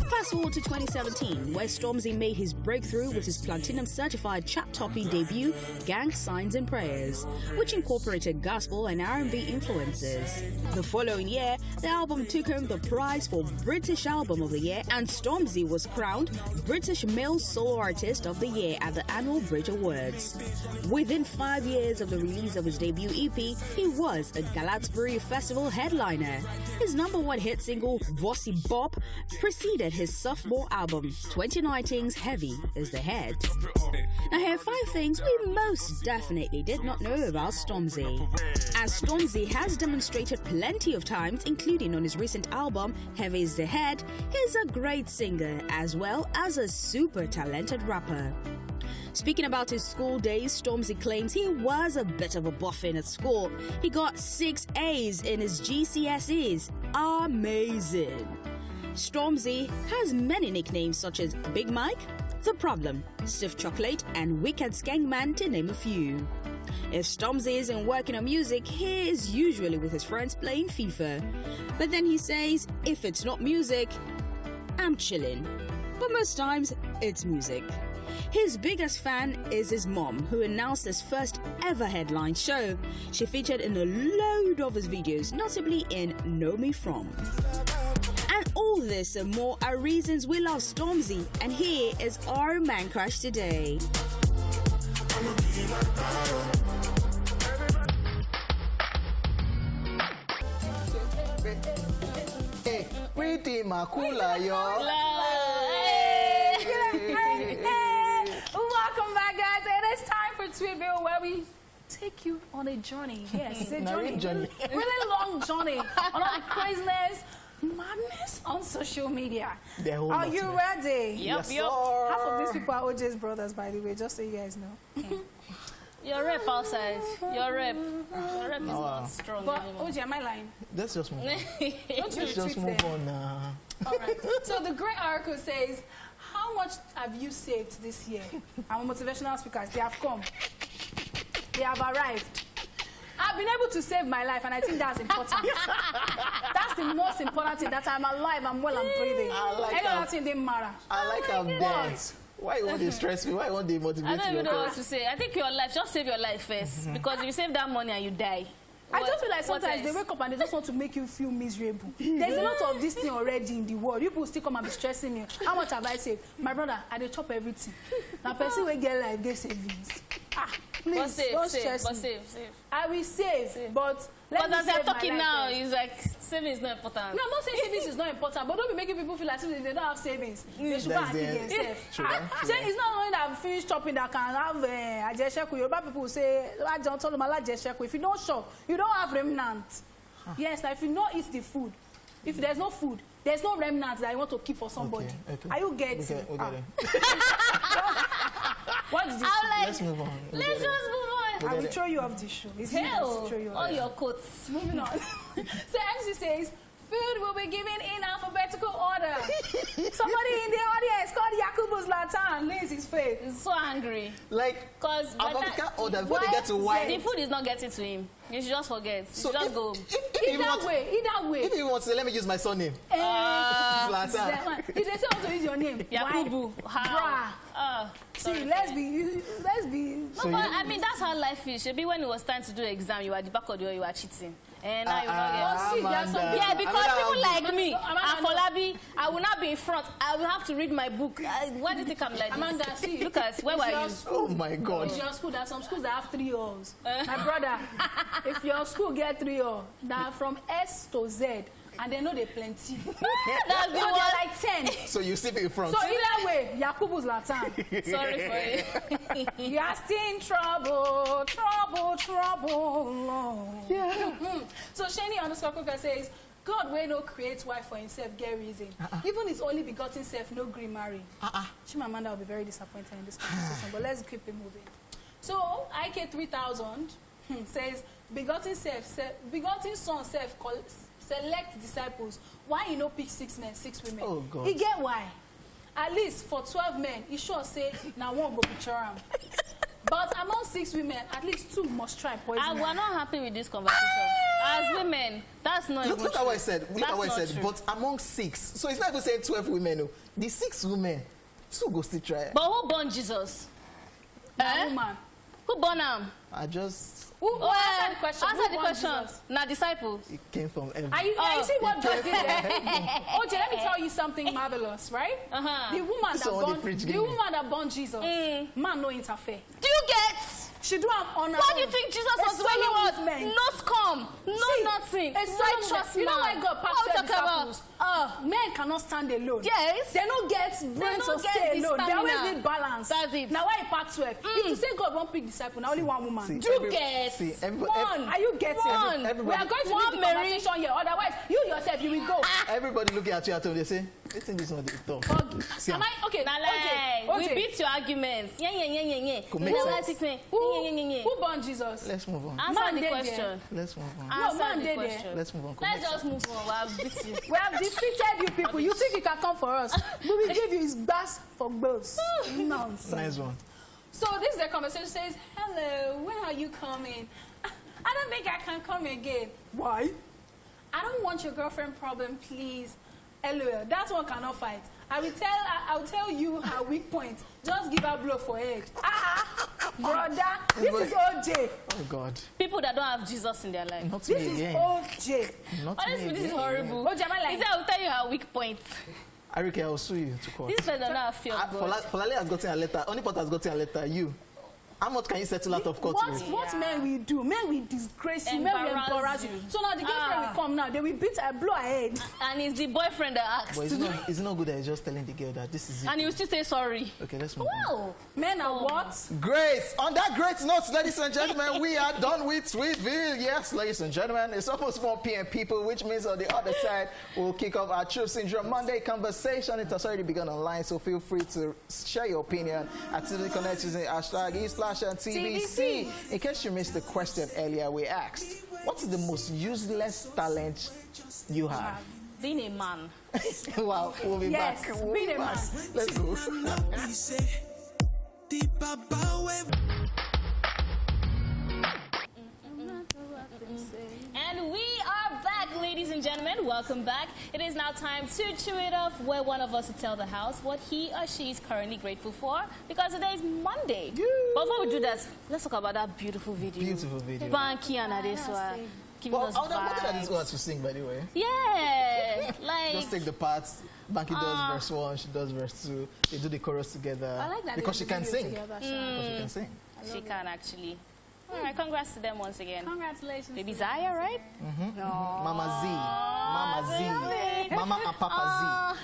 Fast forward to 2017, where Stormzy made his breakthrough with his platinum-certified chart-topping debut, Gang Signs and Prayers, which incorporated gospel and R&B influences. The following year, the album took home the prize for British Album of the Year, and Stormzy was crowned British Male Solo Artist of the Year at the annual Brit Awards. Within 5 years of the release of his debut EP, he was a Glastonbury Festival headliner. His #1 hit single, Vossy Bop, preceded his sophomore album, 2019's Heavy is the Head. Now here are 5 things we most definitely did not know about Stormzy. As Stormzy has demonstrated plenty of times, including on his recent album, Heavy is the Head, he's a great singer as well as a super talented rapper. Speaking about his school days, Stormzy claims he was a bit of a buffin at school. He got 6 A's in his GCSEs. Amazing! Stormzy has many nicknames such as Big Mike, The Problem, Stiff Chocolate, and Wicked Skankman, to name a few. If Stormzy isn't working on music, he is usually with his friends playing FIFA. But then he says, if it's not music, I'm chilling. But most times, it's music. His biggest fan is his mom, who announced his first ever headline show. She featured in a load of his videos, notably in Know Me From. And all this and more are reasons we love Stormzy, and here is our Man Crush today. Hey, pretty Makula, yo. Welcome back, guys. It is time for Tweetville, where we take you on a journey. Yes, it's a journey. Really long journey on all the craziness, madness on social media. Are you ready? Yep. Half of these people are OJ's brothers, by the way, just so you guys know. Your rep outside. Your rep is not strong But anymore. OJ, am I lying? Let's just move on. Don't you Let's just retweet move them? on now. All right. So the great oracle says, how much have you saved this year? Our motivational speakers, they have come. They have arrived. I've been able to save my life, and I think that's important. That's the most important thing, that I'm alive, I'm well, I'm breathing. Any other thing didn't matter. I like how dead. Why you want to stress me? Why you want to motivate me? I don't even know what to say. I think your life, just save your life first. Because if you save that money and you die. I just feel like sometimes they wake up and they just want to make you feel miserable. There's a lot of this thing already in the world. People still come and be stressing me. How much have I saved? My brother, I dey chop everything. Now, person will get life, get savings. Please, don't stress me. Save. I will save, but let me as they're save my talking life now, first. it's like saving is not important. No, I'm not saying savings is not important, but don't be making people feel like they don't have savings. They should go and kill themselves. Say it's not only that finished shopping that can have ajesheku. Yoruba people say, if you don't shop, you don't have remnants. Yes, like if you don't eat the food, if there's no food, there's no remnants that you want to keep for somebody. Okay. Are you getting? We get it. What did you say? Let's move on. Let's just move on. I will throw you off the show. It's Hell, throw you off. all your coats. Moving on. So MC says, food will be given in alphabetical order. Somebody in the audience called Yakubu Zlatan lays his face. He's so angry. Like, Because alphabetical order, before they get to why. the food is not getting to him. You should just forget. You should just go. Either way. If you want to say, let me use my surname. Zlatan. If they say want to use your name, Yakubu. How? See, let's be. No, but I mean, that's how life is. Maybe when it was time to do exam, you were at the back of the door, you were cheating. And now you will not get. Yeah, because people like me, and Folabi, I will not be in front. I will have to read my book. Why do you think I'm like this? Amanda, see. Look at, where were you? Oh my God. It's your school. There are some schools that have 3 O's. My brother, if your school get 3 O's, now from S to Z, and they know they plenty. That's So they're like 10. So you sit in front. So either way, Yakubu Zlatan. Sorry for it. You are still in trouble. Yeah. So Shani _Coca says, God will no create wife for himself, get reason. Even his only begotten self, no green marry. Chimamanda will be very disappointed in this conversation, but let's keep it moving. So IK 3000 says, begotten son self select disciples. Why you no pick 6 men, 6 women? Oh God. He get why. At least for 12 men, he sure say now one go picture him. But among 6 women, at least 2 must try poison. And we're not happy with this conversation. As women, that's not even Look at what I said. Look at what I said. True. But among 6. So it's not even saying 12 women. No. The 6 women, 2 go still try. But who born Jesus? Woman. Who born him? I just... Answer the question. Answer the question. Now, disciples. It came from heaven. You see what God did there? OJ, let me tell you something marvelous, right? The woman that born Jesus, man no interfere. Do you get? She do am on her Why own. do you think Jesus was the way he was? No scum, nothing. A side trust. You know why God passed the disciples? Men cannot stand alone. Yes. They don't get brain to stay alone. They always need balance. That's it. Now why he pack 12? If you say God won't pick disciple, now only one woman. Do you get? One. Are you getting? One. We are going to leave the conversation here. Otherwise, you yourself, you will go. Everybody looking at you at home, they say, listen, this one is tough. Am I? Okay. We beat your arguments. Who born Jesus? Let's move on. Answer the question. Let's move on. Man Answer the question. Let's move on. Let's just move on. We have beat you. We have defeated you people. You think you can come for us? We will give you his bass for girls. Nonsense. Nice one. So this is the conversation. Says, hello, when are you coming? I don't think I can come again. Why? I don't want your girlfriend problem, please. LOL. That one cannot fight. I'll tell you her weak point. Just give her blow for head. Brother, this is OJ. Oh God. People that don't have Jesus in their life. Not This me is again. OJ. Not Honestly, me this is again. horrible. OJ, am I like? He said, I will tell you her weak point. Arike, I will sue you to court. This person does not have fear of God. Folale has gotten a letter. Onipot has gotten a letter. You. How much can you settle out of court with? What men will do? Men will disgrace you. Men will embarrass you. So now the girlfriend will come now. They will beat her, blow her head. And it's the boyfriend that asks. But it's not good that you're just telling the girl that this is it. And he will still say sorry. Okay, let's move on. Wow. Men are what? Great. On that great note, ladies and gentlemen, we are done with Sweetville. Yes, ladies and gentlemen, it's almost 4 p.m. people, which means on the other side, we'll kick off our True Syndrome Monday conversation. It has already begun online, so feel free to share your opinion. Actively connect using hashtag ESplashOnTVC. In case you missed the question earlier, we asked, what is the most useless talent you have? Being a man. Wow, we'll be back. We'll being be a back. man. Let's go. And we are back, ladies and gentlemen. Welcome back. It is now time to chew it off, where one of us will tell the house what he or she is currently grateful for, because today is Monday. But before we do that, let's talk about that beautiful video. Beautiful video. Banky and Adeswa giving us What did I vibes. go out to sing, by the way? Yeah, like Just take the parts. Banky does verse 1, she does verse 2. They do the chorus together. I like that. Because she can sing. Together, Because she can sing. she can actually. All right, congrats to them once again. Congratulations. Baby Zaya, right? No. Mama Z. Mama and Papa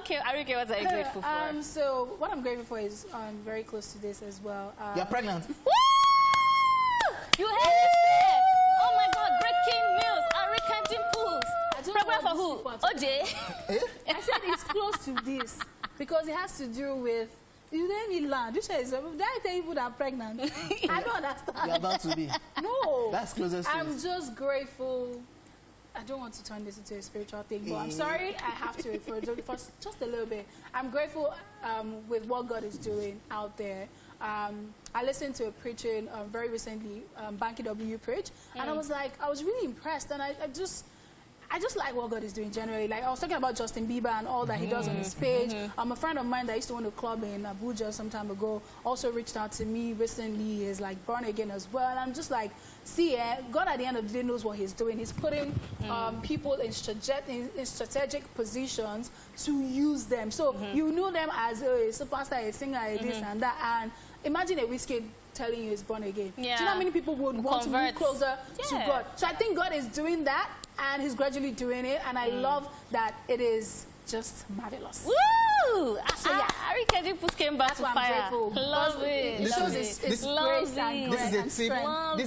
Okay, Arike, what are you grateful for? So what I'm grateful for is very close to this as well. Z. You're pregnant. Woo! You heard this there? Oh my God, breaking news. Arike Dimples. Pregnant for who? OJ? I said it's close to this because it has to do with. You didn't even learn. This is. Did I tell people that are pregnant? I don't understand. You're about to be. No. That's closest to I'm it. just grateful. I don't want to turn this into a spiritual thing, but I'm sorry I have to for just a little bit. I'm grateful with what God is doing out there. I listened to a preaching very recently, Banky W preach, and I was really impressed, and I just like what God is doing generally. Like I was talking about Justin Bieber and all that he does on his page. A friend of mine that used to own a club in Abuja some time ago also reached out to me recently. He's like born again as well. And I'm just like, see, God at the end of the day knows what he's doing. He's putting people in strategic positions to use them. So you know them as a superstar, a singer, a this and that. And imagine a Whiskey telling you he's born again. Yeah. Do you know how many people would want to move closer to God? So I think God is doing that, and he's gradually doing it, and I love that it is just marvelous. Woo! So yeah, Arike Dimples came back to fire. Love it. This is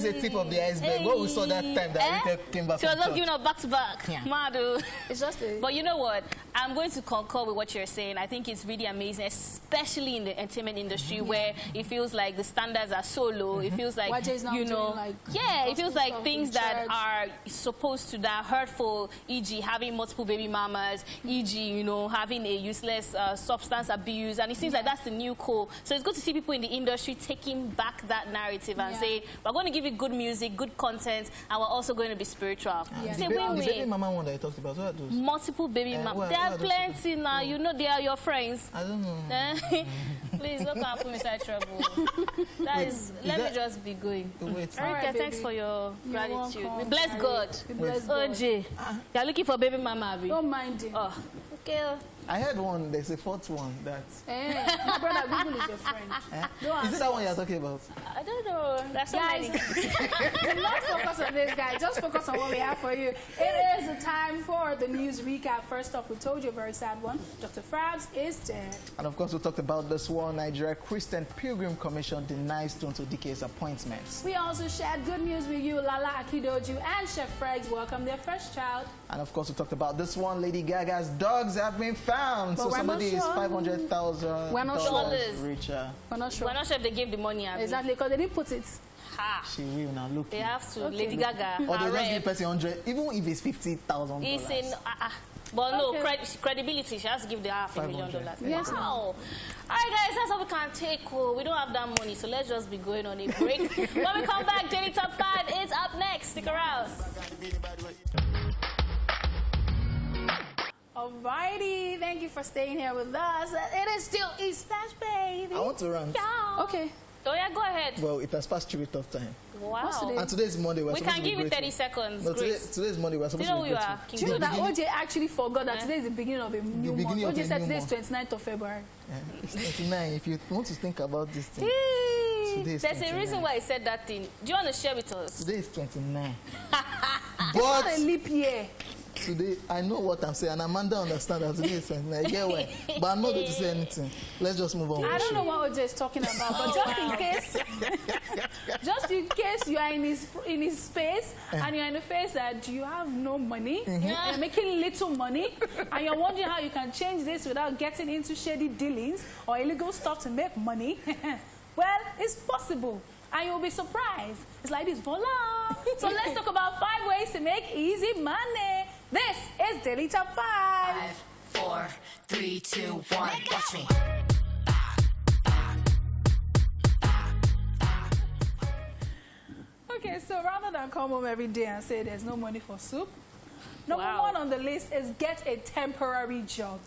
a tip of the iceberg. Hey. What we saw that time that Arike came back She from was just church. giving up back to back. Yeah. Madu. It's just a... But you know what? I'm going to concur with what you're saying. I think it's really amazing, especially in the entertainment industry where it feels like the standards are so low. It feels like, you know, it feels like things that are supposed to, that are hurtful, e.g. having multiple baby mamas, e.g., you know, having a useless substance abuse, and it seems like that's the new cool. So it's good to see people in the industry taking back that narrative and saying, we're going to give you good music, good content, and we're also going to be spiritual. The baby mama one that you talked about, what are those? Multiple baby mama. There are plenty now. You know they are your friends. I don't know. Please don't come put me inside trouble. Let me just be going. Erika, thanks for your gratitude. We bless God. OJ, you're looking for baby mama, Abby. Don't mind it. Oh, okay. I heard one, there's a fourth one that... My brother Google is your friend. Is it that one you're talking about? I don't know. That's so many. Do not focus on this, guys. Just focus on what we have for you. It is the time for the news recap. First off, we told you a very sad one. Dr. Frabs is dead. And of course, we talked about this one. Nigeria Christian Pilgrim Commission denies Tonto Dike's appointments. We also shared good news with you. Lala Akidoju and Chef Freg's welcome their first child. And of course, we talked about this one. Lady Gaga's dogs have been found. So somebody is $500,000 richer. We're not sure. We're not sure if they gave the money. Abby. Exactly, because they didn't put it. She will now look. They have to. Lady Gaga. Or they just give person 100, even if it's $50,000. It's in. But no, credibility. She has to give the $500,000. Yes. Wow. All right, guys, that's all we can take. We don't have that money, so let's just be going on a break. When we come back, Daily Top 5 is up next. Stick around. Alrighty, thank you for staying here with us. It is still ESplash, baby. I want to run. Yeah. Okay. Oh yeah, go ahead. Well, it has passed through a tough time. Wow. And today is Monday. We can give you 30 seconds. No, today is Monday. We're supposed to be grateful. Do you know that OJ actually forgot that today is the beginning of a new month? OJ said today is 29th of February. It's 29. If you want to think about this thing. There's 29. A reason why I said that thing. Do you want to share with us? Today is 29. It's not a leap year. Today, I know what I'm saying, and Amanda understands that today is 29. I get why. But I'm not going to say anything. Let's just move on. I don't know what OJ is talking about, but just in case you are in his space and you're in a phase that you have no money, you're making little money, and you're wondering how you can change this without getting into shady dealings or illegal stuff to make money, well, it's possible. And you'll be surprised. It's like this, voila! So let's talk about 5 ways to make easy money. This is Daily Top 5. 5, 4, 3, 2, 1. Watch me. Okay, so rather than come home every day and say there's no money for soup, number one on the list is get a temporary job.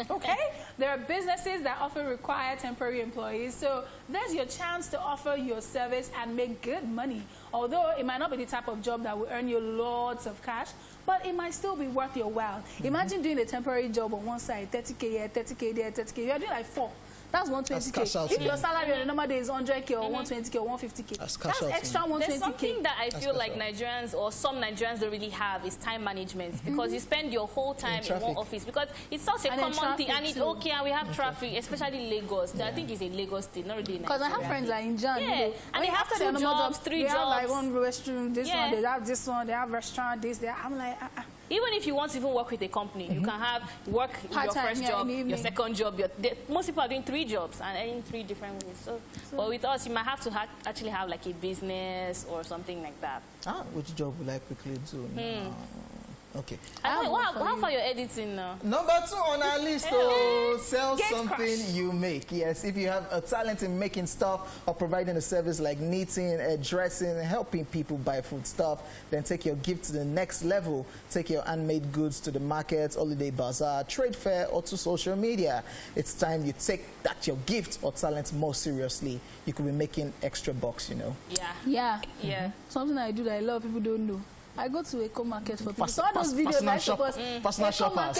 Okay? There are businesses that often require temporary employees, so there's your chance to offer your service and make good money. Although it might not be the type of job that will earn you lots of cash, but it might still be worth your while. Imagine doing a temporary job on one side, 30K here, 30K there, 30K. You're doing like 4. That's 120K. If your salary on a normal day is 100K or 120K or 150K, that's extra 120K. There's something that I feel like Nigerians or some Nigerians don't really have is time management, because you spend your whole time in one office, because it's such a common thing, and it's okay, and we have traffic, especially Lagos. I think it's a Lagos thing, not really Nigeria. Because I have friends that in Jan, and they have 2 jobs, 3 jobs. They have like one restroom, this one, they have this one, they have restaurant, this, that. I'm like, Even if you want to even work with a company, you can have your first job, your second job. Most people are doing 3 jobs and in 3 different ways. So, but with us, you might have to actually have like a business or something like that. Which job would I quickly do? Okay. How far you're editing now? Number 2 on our list, sell something you make. Yes, if you have a talent in making stuff or providing a service like knitting, dressing, helping people buy food stuff, then take your gift to the next level. Take your handmade goods to the market, holiday bazaar, trade fair, or to social media. It's time you take your gift or talent more seriously. You could be making extra bucks, you know. Yeah. Something I do that a lot of people don't know. I go to Eco Market for people. So all those videos like personal shoppers.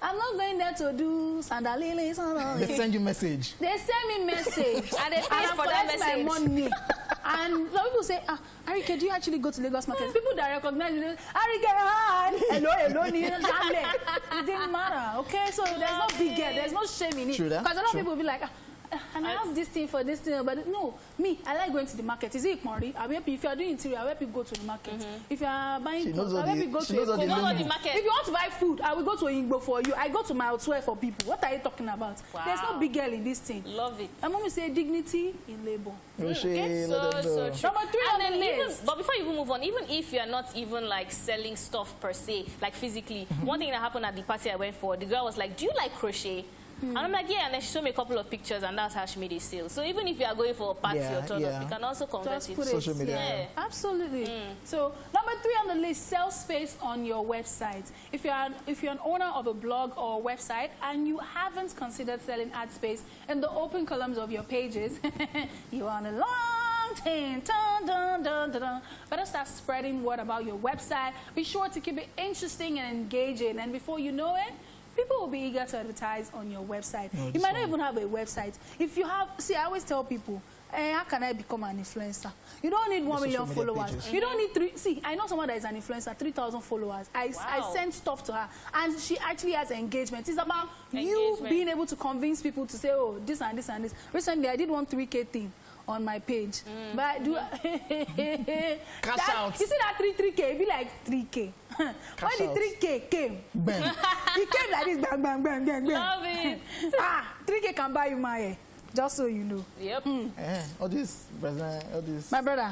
I'm not going there to do sandalilis. They send you message. They send me message. And they pay for that message. My money. And some people say, Arike, do you actually go to Lagos Market? People that recognize me, Arike, hi. Hello, it didn't matter. Okay, so there's no big deal. There's no shame in it. Because a lot of people will be like, and I have this thing for this thing, but no, me, I like going to the market. Is it Mori? If you are doing interior, I'll help you go to the market. If you are buying clothes, I'll help you go to the market. If you want to buy food, I will go to Igbo for you. I go to my elsewhere for people. What are you talking about? Wow. There's no big girl in this thing. Love it. And when we say dignity in labor. So true. Number 3 on the list. But before you even move on, even if you're not even like selling stuff per se, like physically, one thing that happened at the party I went for, the girl was like, do you like crochet? And I'm like, yeah, and then she showed me a couple of pictures, and that's how she made it sale. So even if you are going for a party or turn up, you can also convert it. Social media. Yeah. Absolutely. So number 3 on the list, sell space on your website. If you're an owner of a blog or a website and you haven't considered selling ad space in the open columns of your pages, you're on a long thing. Dun, dun, dun, dun, dun. Better start spreading word about your website. Be sure to keep it interesting and engaging, and before you know it, people will be eager to advertise on your website. You might not even have a website. If you have, see, I always tell people, how can I become an influencer? You don't need 1 million followers. You don't need 3. See, I know someone that is an influencer, 3,000 followers. I send stuff to her, and she actually has engagement. It's about you being able to convince people to say, oh, this and this and this. Recently, I did one 3K thing on my page. But I do Cash out. You see that 3K, it be like 3K. When the 3K came, bang. It came like this, bang, bang, bang, bang, bang. Love it. 3K can buy you my hair, just so you know. Yep. All this, all this. My brother,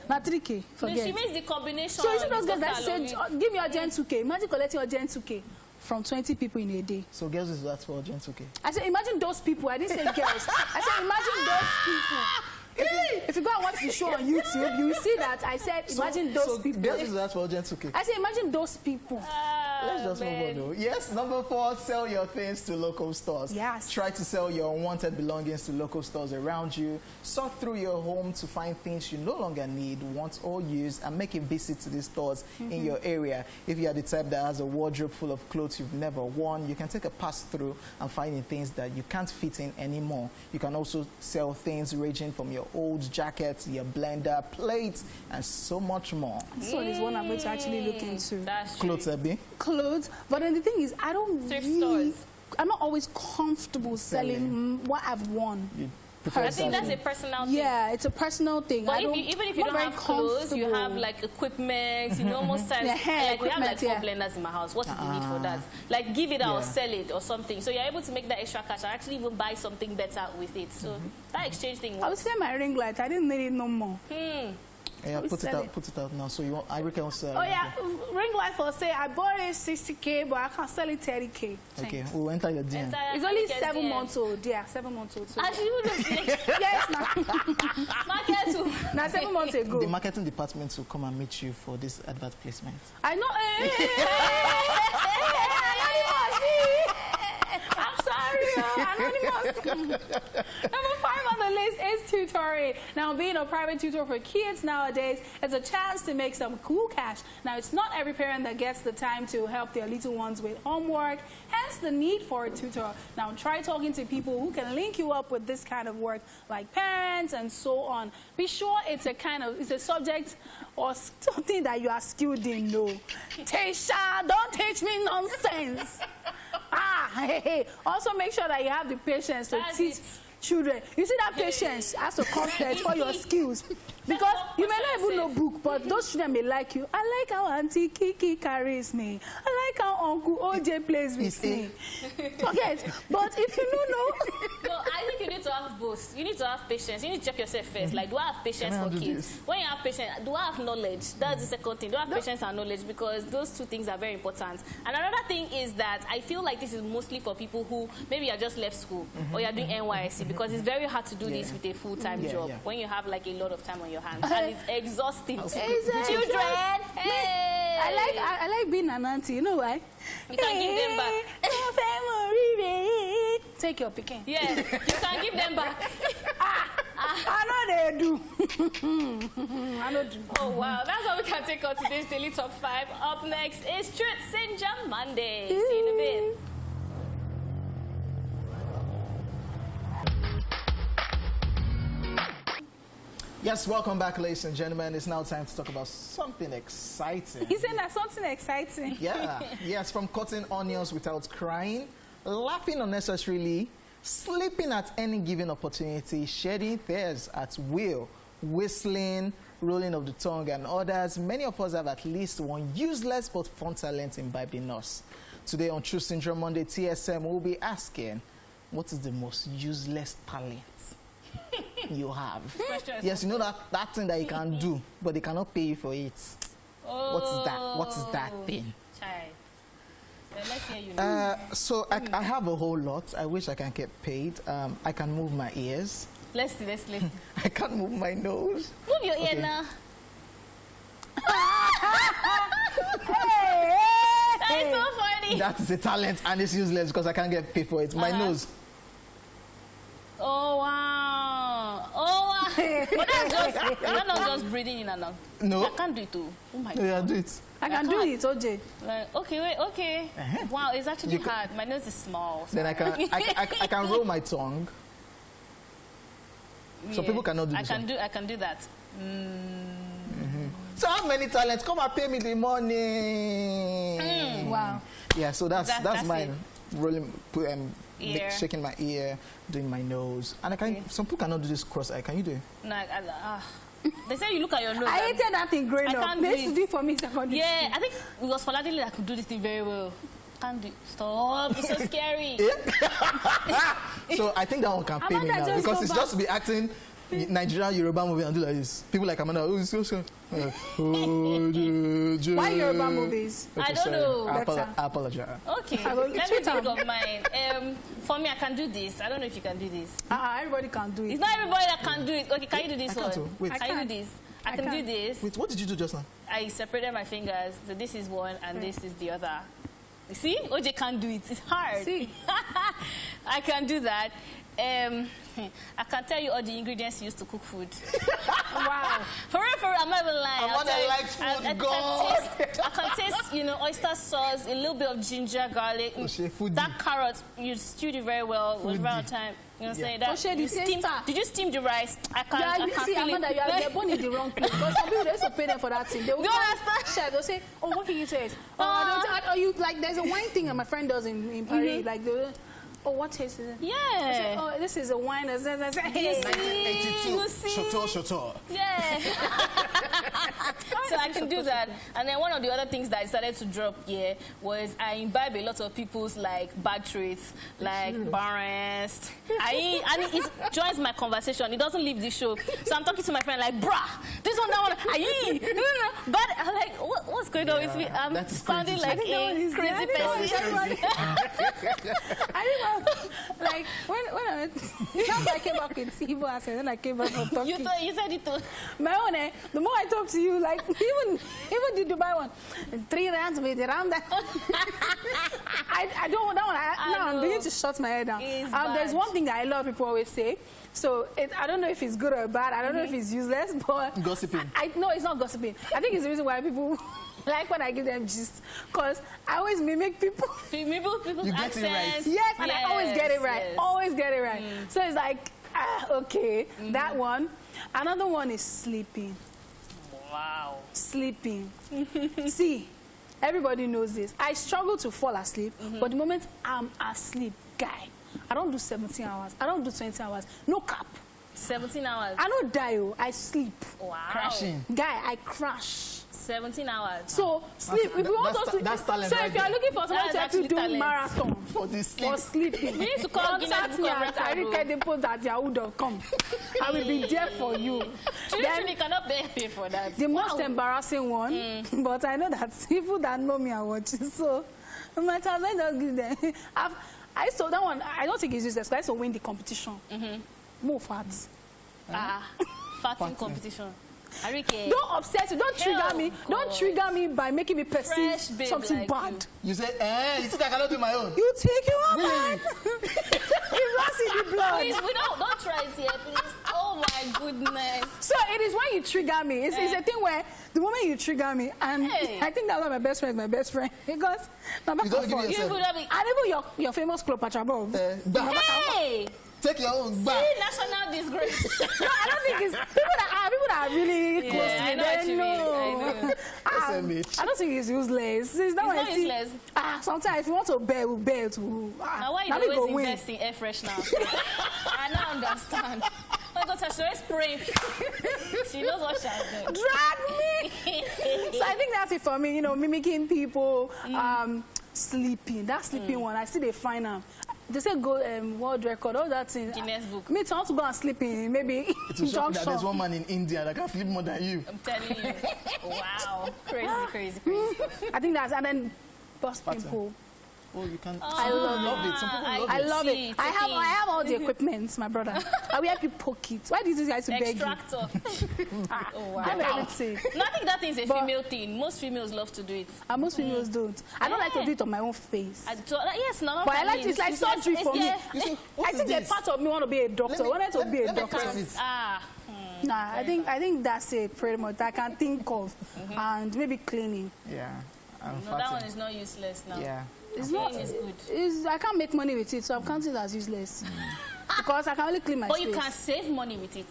not 3K, forget. She makes the combination. So you see those guys that say, give me your Gen 2K. Imagine collecting your Gen 2K from 20 people in a day. So girls is that for Gen 2K? I said, imagine those people. I didn't say girls. I said, imagine those people. If you go and watch the show on YouTube, you will see that I said, imagine those people. Girls is that for Gen 2K? I said, imagine those people. Let's just move on though. Yes, number 4, sell your things to local stores. Yes. Try to sell your unwanted belongings to local stores around you. Sort through your home to find things you no longer need, want, or use, and make a visit to these stores in your area. If you are the type that has a wardrobe full of clothes you've never worn, you can take a pass through and find things that you can't fit in anymore. You can also sell things ranging from your old jackets, your blender, plates, and so much more. This one is one I'm going to actually look into. That's Clothes, Abby. Clothes, but then the thing is, I don't Thrift really, stores. I'm not always comfortable selling what I've worn. I think that's a personal thing. Yeah, it's a personal thing. But even if you don't have clothes, you have like equipment, you know, most times, like we have like 4 blenders in my house. What is the need for that? Like give it out or sell it or something. So you're able to make that extra cash and actually even buy something better with it. So that exchange thing works. I would say my ring light, I didn't need it no more. Yeah, put it out now. So you want, I reckon sell. Oh yeah, ring light for say I bought it 60K, but I can sell it 30K. Okay, we'll enter your DM. It's only 7 months old. Yeah, 7 months old. So Actually, you don't see it. yes, now. Market too. Now 7 months ago. The marketing department will come and meet you for this advert placement. I know. I'm sorry, anonymous. Number 5 on the list is tutoring. Now, being a private tutor for kids nowadays is a chance to make some cool cash. Now, it's not every parent that gets the time to help their little ones with homework, hence the need for a tutor. Now, try talking to people who can link you up with this kind of work, like parents and so on. Be sure it's a subject or something that you are skilled in. No, Tasha, don't teach me nonsense. Hey. Also make sure that you have the patience to teach children. You see that patience has to come first for your skills. Because you may not even know book, but those children may like you. I like how Auntie Kiki carries me. I like how Uncle OJ plays with me. Forget. But if you don't know... No, I think you need to have both. You need to have patience. You need to check yourself first. Like, do I have patience for kids? When you have patience, do I have knowledge? That's the second thing. Do I have patience and knowledge? Because those two things are very important. And another thing is that I feel like this is mostly for people who maybe you just left school or you're doing NYSC, because it's very hard to do this with a full-time job when you have like a lot of time on your hands. And it's exhausting. Children, hey. I like being an auntie. You know why? You can give them back. Take your picking. Yeah, you can give them back. I know they do. I know do. Oh wow, that's all we can take on today's Daily Top 5. Up next is Truth Sinja Monday. See you in a bit. Yes, welcome back, ladies and gentlemen. It's now time to talk about something exciting. He's saying that something exciting. Yeah, yes, from cutting onions without crying, laughing unnecessarily, sleeping at any given opportunity, shedding tears at will, whistling, rolling of the tongue, and others. Many of us have at least one useless but fun talent imbibed in us. Today on True Syndrome Monday, TSM will be asking, what is the most useless talent you have? Yes, you know that thing that you can do, but they cannot pay you for it. Oh. What is that? What is that thing? Child. Let's hear you now. So I have a whole lot. I wish I can get paid. I can move my ears. Let's see. I can't move my nose. Move your ear now. That is so funny. That is a talent and it's useless because I can't get paid for it. My nose. Oh wow. But that's not just breathing in and out. No. I can't do it too. Oh my God. Yeah, do it. I can do it, OJ. Like, okay. Wow, it's actually hard. My nose is small. So. Then I can roll my tongue. So people cannot do this. I can do that. So how many talents? Come and pay me the money. Wow. Yeah, so that's mine. Rolling, shaking my ear, doing my nose, and I can. Some people cannot do this cross-eye. Can you do it? No, they say you look at your nose. I hated that thing growing up. Can't They used to do it for me secondary. Yeah, I think it was for Ladili that could do this thing very well. Can't do it. Stop. It's so scary. So I think that one can pay me now because it's just to be acting Nigerian Yoruba movie and do like this. People like Amanda. Why Yoruba movies? Okay, I don't know. I apologize. Okay, let me think of mine. For me, I can do this. I don't know if you can do this. Everybody can do it. It's not everybody that can do it. Okay, can you do this one? Wait. Can you do this? I can do this. Wait, what did you do just now? I separated my fingers. So this is one and this is the other. You see? OJ can't do it. It's hard. See? I can do that. I can tell you all the ingredients used to cook food. Wow. For real, I'm not even lying. Like food, I can taste, oyster sauce, a little bit of ginger, garlic. That carrot, you stewed it very well. It was around time. You know what I'm saying? Did you steam the rice? I can't see, feel Amanda, you're born in the wrong place. Because some people, they used to pay them for that thing. They will share. They'll say, oh, what can you taste? There's a wine thing that my friend does in Paris. Like, oh, what taste is it? Yeah. Say, oh, this is a wine. Hey. 1982. Chateau. Yeah. So I can do that. And then one of the other things that I started to drop here was I imbibe a lot of people's bad traits, barrenness. And it joins my conversation. It doesn't leave the show. So I'm talking to my friend like, bruh, this one, that one, but I'm like, what's going on with me? I'm sounding like a crazy person. I remember, when I came back in Igbo accent, then I came back from Turkey. You said it too. My own, the more I talk to you, even the Dubai one, 3 rounds made around that. I don't want that one. Now I'm beginning to shut my head down. There's one thing that I love people always say. So I don't know if it's good or bad. I don't know if it's useless, but gossiping. No, it's not gossiping. I think it's the reason why people like when I give them gist, because I always mimic people's accents. Right. Yes, and I always get it right. Always get it right. So it's like, okay, that one. Another one is sleeping. Wow. Sleeping. See, everybody knows this. I struggle to fall asleep, but the moment I'm asleep, guy, I don't do 17 hours. I don't do 20 hours. No cap. 17 hours. I don't die. I sleep. Wow. Crashing. Guy, I crash. 17 hours. So sleep. If you want us to, that's talent. So if you are looking for someone to do marathon for sleeping, you need to contact me at arikedepo@yahoo.com. I will be there for you. Then you cannot pay for that. The most embarrassing one, but I know that people that know me are watching, so my time I just give them. I saw that one. I don't think it's useless. I used to win the competition. More fat. Fatting competition. Arike. Don't upset me. Don't trigger me. God. Don't trigger me by making me perceive something bad. You say, you think I cannot do my own? You take your own man. It's lost in the blood. Please, don't try it here, please. Oh my goodness. So it is when you trigger me. It's a thing where the moment you trigger me, and I think that's why my best friend is my best friend, because my back and forth. And even your famous Cleopatra Bob. Hey! Take your own back. See, national disgrace. No, I don't think it's people that are really close to me. I know what you mean. I know. I don't think it's useless. It's not useless. Sometimes if you want to bear, we'll to. Now why you always invest in air freshener? I don't understand. Oh God, she's always praying. She knows what she's doing. Drag me. So I think that's it for me. Mimicking people, sleeping. That sleeping one, I see they find them. They say go world record, all that thing. Guinness book. Me too, I want to go and sleep in maybe junction. There's one man in India that can sleep more than you. I'm telling you. Wow. Crazy. I think that's, and then bust pimple. Oh, you can. I love it. Some people love it. I love it. I have all the equipment, my brother. I wear people pocket. Why did you guys beg you? Extractor. Oh, wow. I have everything. No, I think that thing is a female thing. Most females love to do it. And most females don't. I don't like to do it on my own face. Yes, no. But I like it's like surgery for me. I think a part of me want to be a doctor. I wanted to be a doctor. Nah, I think that's it pretty much. I can think of, and maybe cleaning. Yeah. No, that one is not useless now. Yeah. It's not. It's good. I can't make money with it, so I'm counting it as useless. Because I can only clean my space. But you can save money with it.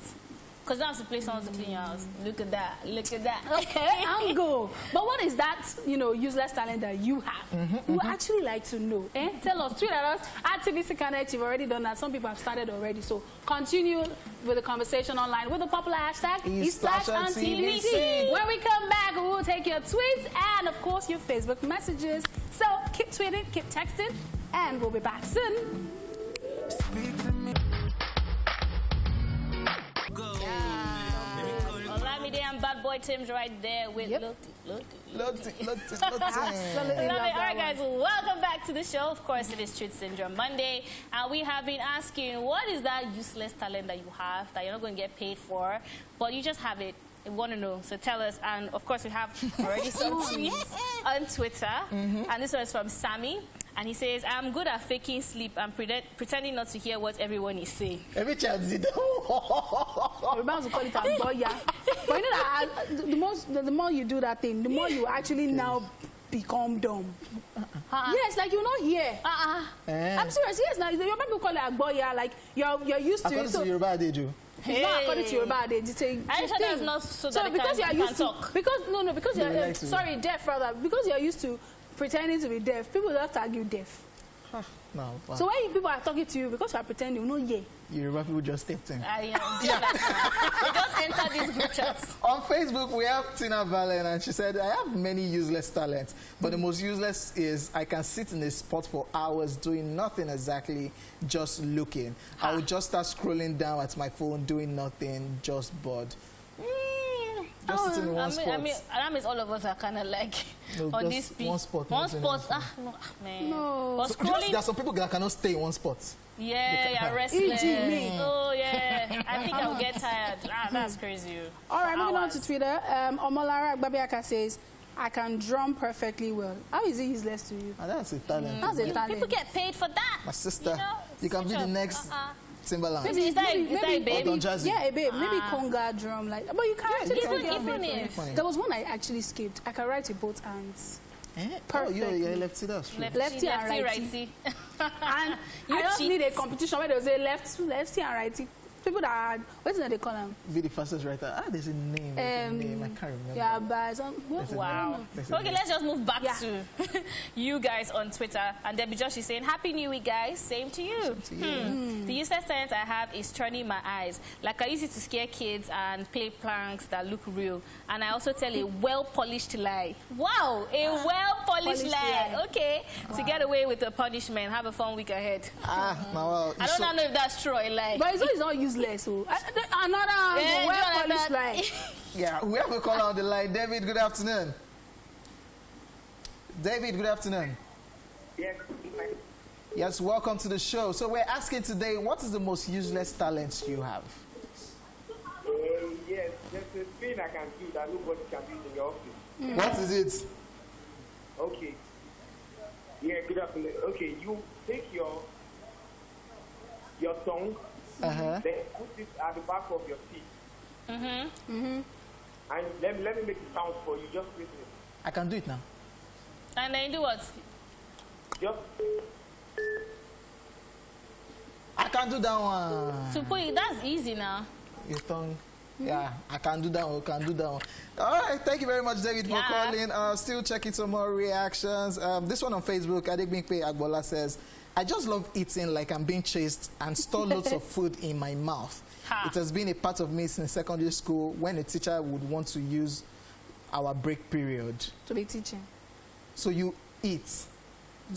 Because that's the place someone to clean your house. Look at that. Look at that. Okay, I'll go. But what is that, useless talent that you have? We would actually like to know. Tell us, tweet at us, at TVC Connect. You've already done that. Some people have started already. So continue with the conversation online with the popular hashtag ESplashOnTVC. When we come back, we will take your tweets and, of course, your Facebook messages. So keep tweeting, keep texting, and we'll be back soon. Speak to me. Olamide and Bad Boy Tim's right there with Lottie. All right, guys, welcome back to the show. Of course, it is Truth Syndrome Monday, and we have been asking, what is that useless talent that you have that you're not going to get paid for, but you just have it? We want to know, so tell us. And of course, we have already some tweets on Twitter, and this one is from Sammy. And he says, I'm good at faking sleep and pretending not to hear what everyone is saying. Every child did that. We're about to call it Agboya. But you know that the more you do that thing, the more you actually now become dumb. Yes, like you're not here. I'm serious. Yes, now Yoruba people call it Agboya. Like you're used to it. According to Yoruba, they do. It's not according to Yoruba, they say. I sure that's not so that because you can talk. Because you're sorry, deaf rather. Because you're used to pretending to be deaf, people just argue deaf. No. Wow. So when people are talking to you, because you are pretending, you know, Yoruba people just stepped in. They just enter these group chats. On Facebook, we have Tina Valen, and she said, I have many useless talents, but the most useless is I can sit in a spot for hours doing nothing exactly, just looking. I would just start scrolling down at my phone, doing nothing, just bored. Just sitting in one spot. I mean, that means all of us are kind of like on this speed. One spot. No, man. No. But scrolling. There are some people that cannot stay in one spot. Yeah, restless. Oh, yeah. I think I'll get tired. That's crazy. All right, moving on to Twitter. Omolara Agbabiaka says, I can drum perfectly well. How is it useless to you? That's a talent. That's a talent. People get paid for that. My sister, you can be the next Timberland. Maybe is that a baby? Yeah, a babe. Maybe conga drum. Like, but you can actually even if there was one I actually skipped. I can write with both hands. Oh, you're lefty, that's true. Lefty and righty. And I just need a competition where they say lefty and righty. People that are, what is it they call them? Be the fastest writer. There's a name. I can't remember. Yeah, but wow. Okay, let's just move back to you guys on Twitter. And Debbie Josh is saying, Happy New Week, guys. Same to you. The useless talent I have is turning my eyes. Like I use it to scare kids and play pranks that look real. And I also tell a well-polished lie. Wow, a well-polished lie. Okay, to get away with the punishment. Have a fun week ahead. Well, I don't know if that's true or lie. But it's not useless. Another well-polished lie. Yeah, we have a caller on the line. David, good afternoon. David, good afternoon. Yes, welcome to the show. So we're asking today, what is the most useless talent you have? Yes, there's a thing I can do that nobody can do in your office. What is it? Okay. Yeah, good afternoon. Okay, you take your tongue, then put it at the back of your teeth. And let me make it sound for you. Just listen. I can do it now. And then do what? Just. I can do that one. To put it, that's easy now. Your tongue. Yeah, I can do that one. All right, thank you very much, David, for calling. Still checking some more reactions. This one on Facebook, Adegbinpe Agbola says, I just love eating like I'm being chased and store lots of food in my mouth. It has been a part of me since secondary school when a teacher would want to use our break period. To be teaching. So you eat.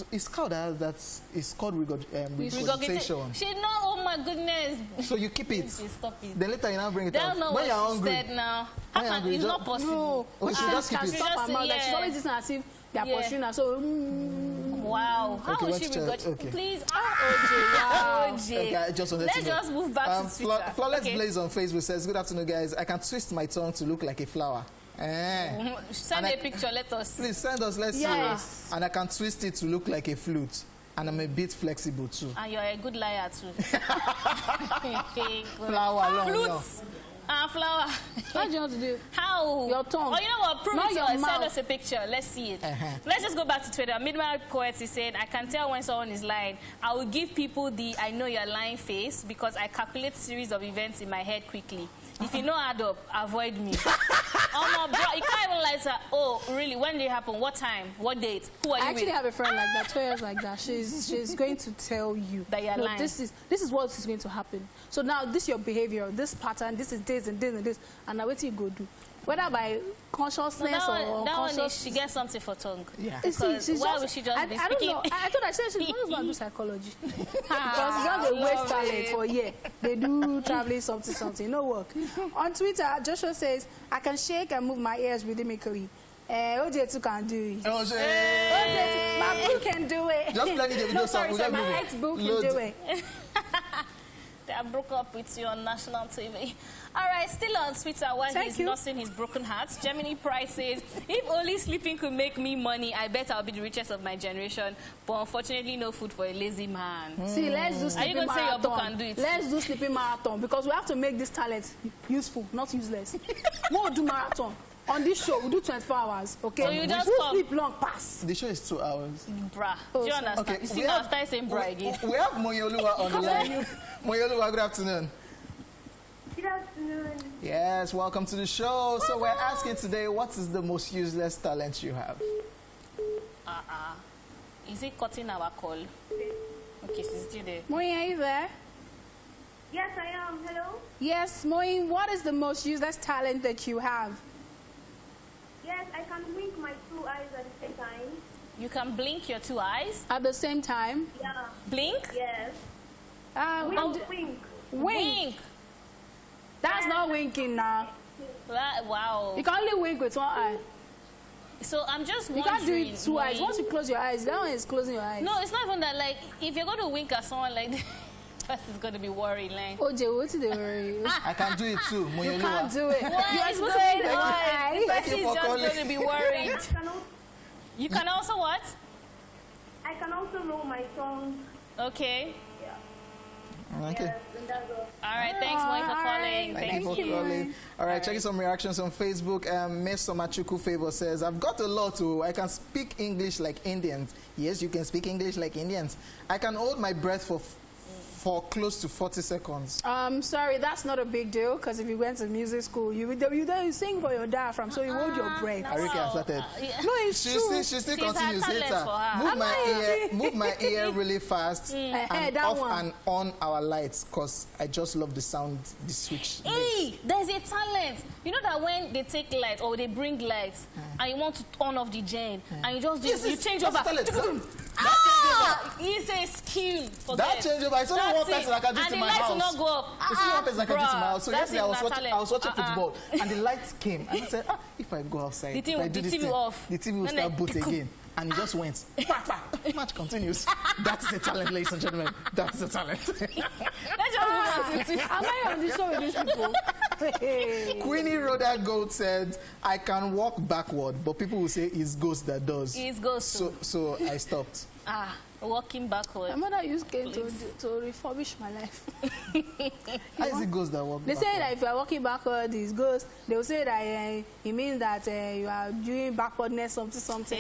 It's called regurgitation. She know, oh my goodness. So you keep it. Stop it. Then later you now bring it out. Know when what she said now. It's not possible. No. She just keep it. Stop her mouth. She's always listening as if They are pursuing her. So, wow. How Okay, will she be got? okay. Please, OJ. Okay, I just wanted Let's to know. just move back to Twitter. Flawless Blaze on Facebook says, good afternoon, guys. I can twist my tongue to look like a flower. Send a picture, let us. Please send us, let's see. And I can twist it to look like a flute. And I'm a bit flexible too. And you're a good liar too. Flower, long. Flutes. Flower. What do you want to do? How? Your tongue. Oh, you know what? Prove Not it to your us. Send mouth. us a picture. Let's see it. Let's just go back to Twitter. Midnight Poet is saying, I can tell when someone is lying. I will give people the I know you're lying face because I calculate series of events in my head quickly. If you know add up, avoid me. Oh my bro, you can't even lie to her. Oh, really? When did it happen? What time? What date? Who are you I actually with? have a friend like that, 2 years like that. She's going to tell you that you're lying. This is what is going to happen. So now this is your behavior, this pattern, this is this and this and this, and now what do you go do? Whether by consciousness or that unconscious. one is she gets something for tongue. Yeah. Why would she just be I don't speaking? know. I thought I said she's going to do psychology. Because you don't waste talent for a year. They do traveling something, no work. On Twitter, Joshua says, I can shake and move my ears rhythmically. OJ too can do it. OJ! My boo can do it. Just play the video No, song. sorry, my ex-boo can do it. I broke up with you on national TV. All right, still on Twitter while he's nursing his broken heart. Gemini Price says, if only sleeping could make me money, I bet I'll be the richest of my generation. But unfortunately, no food for a lazy man. See, let's do sleeping marathon. Are you going to say your book can do it? Let's do sleeping marathon because we have to make this talent useful, not useless. We'll do marathon. On this show, we do 24 hours, okay? So you just sleep long pass. The show is 2 hours. Bruh. Do you understand? Okay, you see now, start saying bruh again. We have Moyoluwa on the line. Moyoluwa, good afternoon. Good afternoon. Yes, welcome to the show. So we're asking today, what is the most useless talent you have? Is it cutting our call? Okay, she's still there. Moin, are you there? Yes, I am. Hello? Yes, Moin, what is the most useless talent that you have? Yes, I can blink my 2 eyes at the same time. You can blink your 2 eyes? At the same time? Yeah. Blink? Yes. Wink. Wink. That's not winking now. Wow. You can only wink with 1 eye. So I'm just You wondering. can't do it 2 eyes. Once you close your eyes, that one is closing your eyes. No, it's not even that. Like, if you're going to wink at someone like this, person is going to be worried. Like, OJ, what did they worry? I can do it too, Moyoluwa. You can't do it. what is going on? The Thank person you is for just calling. going to be worried. You can also what? I can also roll my tongue. Okay. Okay. Yes, and that's all. All right, thanks, Moy, for calling. Thank you for calling. All right, checking some reactions on Facebook. Miss Somachuku Favor says, I've got a lot to. I can speak English like Indians. Yes, you can speak English like Indians. I can hold my breath for close to 40 seconds. Sorry, that's not a big deal because if you went to music school, you sing for your diaphragm, so you hold your breath. Arika started. No, it's true. She still continues later. Move Move my ear really fast and off and on our lights because I just love the sound, the switch. Hey, there's a talent. You know that when they take light or they bring lights and you want to turn off the gen and you just you change over. It's a skill. That changeover, it's only one person that can do it in my house. And the lights will not go up. It's only one person that can do it in my house. So That's yesterday I was watching football and the lights came and I said, if I go outside, if I do this thing, the TV will start boot again. And he just went. Match continues. That's a talent, ladies and gentlemen. That's a talent. Let's just move on. Am I on the show with these people? Queenie Rhoda Gold said, I can walk backward, but people will say it's ghost that does. It's ghost. So I stopped. Walking backward. My mother used to refurbish my life. How is it ghost that walk They backward? say that if you are walking backward, it's ghost. They will say that it means that you are doing backwardness, something.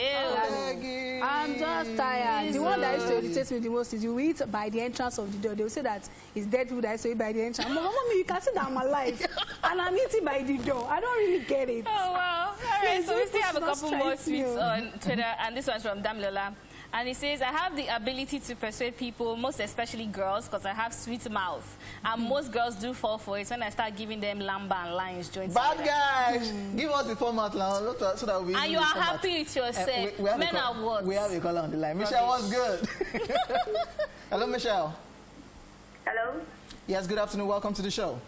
I'm just tired. The one that used to irritate me the most is you eat by the entrance of the door. They will say that it's dead food that used to eat by the entrance. Mommy, you can see that I'm alive. And I'm eating by the door. I don't really get it. Oh, wow. All right, so we still have a That's couple more nice to you. tweets on Twitter, and this one's from Damlola. And he says, I have the ability to persuade people, most especially girls, because I have sweet mouth. And most girls do fall for it when I start giving them lamba and lines joints. Bad guys! Give us the format now so that we. And you are happy with yourself. Men are what? We have a caller on the line. Michelle, what's good? Hello, Michelle. Hello? Yes, good afternoon. Welcome to the show.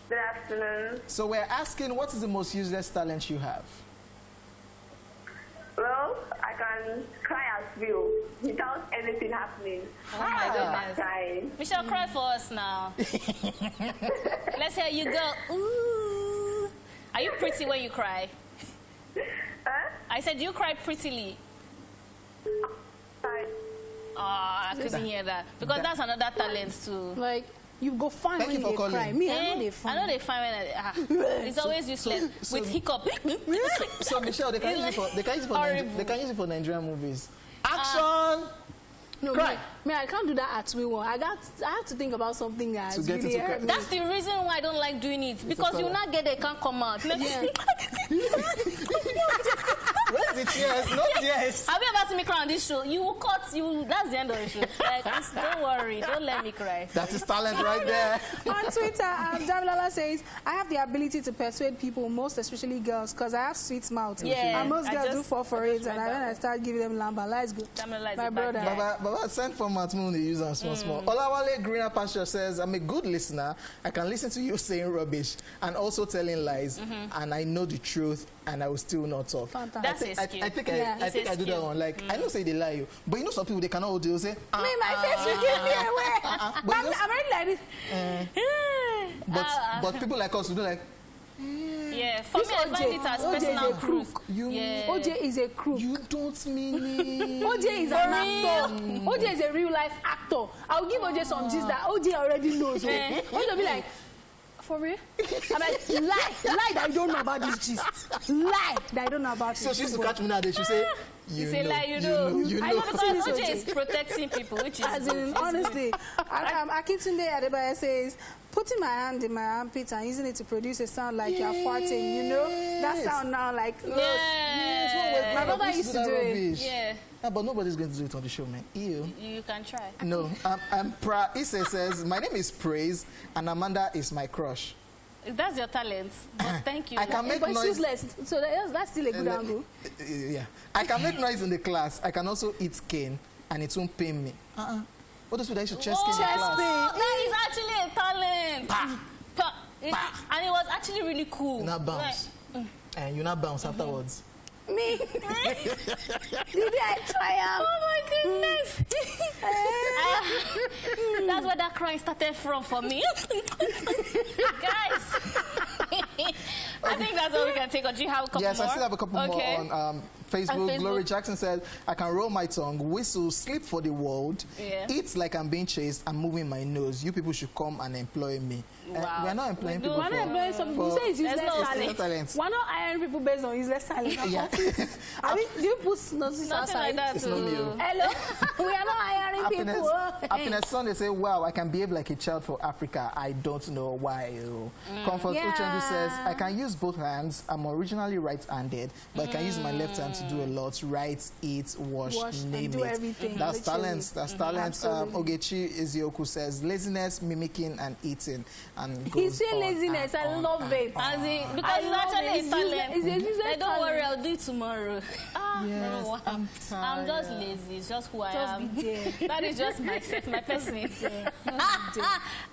Good afternoon. So we're asking, what is the most useless talent you have? Well, can cry at will without anything happening. Oh my goodness. Crying. Michelle, cry for us now. Let's hear you go. Ooh. Are you pretty when you cry? Huh? I said you cry prettily. Sorry. Oh, I couldn't hear that. Because that's another talent too. Like, you go find Thank when you for they calling. cry. Me, I know they find. I know they find when it's always useless. With hiccup. So Michelle, they can use it for Nigerian movies. Action! No, Cry. Me, I can't do that at will. I have to think about something that To get really it to hurt me. That's the reason why I don't like doing it. Because you not get it, can't come out. Yeah. Where's the tears? No tears. Have you ever seen me cry on this show? You will cut. That's the end of the show. Like, don't worry. Don't let me cry. That is talent right there. On Twitter, Damilala says, I have the ability to persuade people, most especially girls, because I have sweet mouth. Yeah, and most I girls just- do fall for I it. just And read when that I start giving them lamba, lies good. Damilala is My a bad brother. guy. Baba, send format moon they use on small. Olawale Greener Pasture says, I'm a good listener. I can listen to you saying rubbish and also telling lies, and I know the truth, and I will still not talk. Fantastic. That's a skill. I think Yeah. I think I do that one. Like I don't say they lie you, but you know some people they cannot hold you. Say, Me, my face will give me away. but I'm just- already like this. but people like us who do like Yeah, for This me, I find OJ it as is personal a proof. crook. you. Yeah. OJ is a crook. You don't mean it. OJ is an actor. OJ is a real life actor. I'll give OJ some gist that OJ already knows. Eh. OJ will be like, for real? I'm like, lie that I don't know about this gist. Lie that I don't know about So it. she used to catch me now. She say, You say like you know. you I know. know because This OJ OJ. is protecting people, which is As in, good. It's honestly, Akintunde Adebayo says, putting my hand in my armpit and using it to produce a sound like you're farting, you know? That sound now like, Yeah. My brother used to do it. Rubbish. Yeah, Yeah, but nobody's going to do it on the show, man. Ew. you can try. No, I'm proud. Issa says, my name is Praise, and Amanda is my crush. That's your talent. But thank you. I can make But it's noise. useless. So that's still a good angle. Yeah. I can make noise in the class. I can also eat cane, and it won't pain me. What does that used to chest cane in Chest class? pain. That is actually a talent. And it was actually really cool. You not bounce. And you not bounce afterwards. Me? Did I triumph? Oh my goodness. That's where that crying started from for me. Guys. I think that's all we can take. Or do you have a couple Yes, more? I still have a couple more on Facebook. On Facebook. Glory Jackson said, I can roll my tongue, whistle, sleep for the world, Yeah. eat like I'm being chased, and moving my nose. You people should come and employ me. Wow. We are not employing people Why not employ some people? You say it's useless no talent. talent. Why not hiring people based on useless talent? Yeah. I mean, do you put notices Nothing outside? like that. It's not me. Hello? We are not hiring people. Happiness Sunday say, wow, I can behave like a child for Africa. I don't know why. Comfort Yeah. Uchendu says, I can use both hands. I'm originally right-handed, but I can use my left hand to do a lot. Write, eat, wash, And name do it. everything. That's literally. talent. That's talent. Absolutely. Ogechi Ezioku says, laziness, mimicking, and eating. And He goes said on laziness. and I on love and it. on. As in, because I it's love actually it. a It's talent. useless- it's a useless Like, don't worry, talent. I'll do it tomorrow. Yes, No, I'm just lazy. It's just who I Just am. be there. That is just myself, my personality.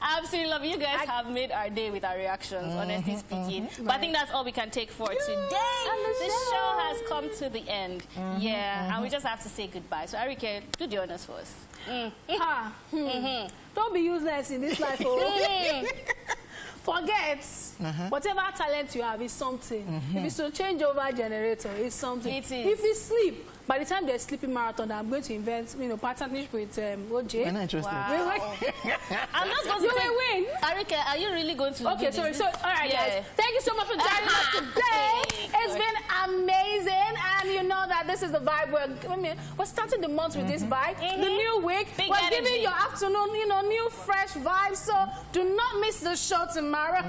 Absolutely love it. You guys have made our day with our reactions, honestly speaking. But I think that's all we can take for today. The show has come to the end. Yeah, and we just have to say goodbye. So, Arike, do the honors for us. Don't be useless in this life. Oh. Forget. Whatever talent you have is something. If it's to change over generator, it's something. It is. If you sleep, by the time there's sleeping marathon, I'm going to invent, partnership with OJ. We're not interested. Wow. I'm just going to You take... will win. Arike, are you really going to Okay, do sorry. this? So, all right, Yeah. guys. Thank you so much for joining us today. It's been amazing, and you know that this is the vibe. We're starting the month with this vibe. The new week, Big we're energy. giving your afternoon, new fresh vibes. So do not miss the show tomorrow.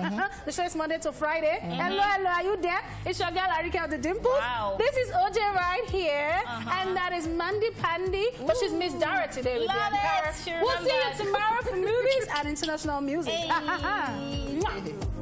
The show is Monday to Friday. Hello, are you there? It's your girl Arike of the Dimples. Wow. This is OJ right here, and that is Mandy Pandy, but she's Miss Dara today with Love the it. Ackers. She We'll see you remembered. tomorrow for movies and international music. Hey. Mwah.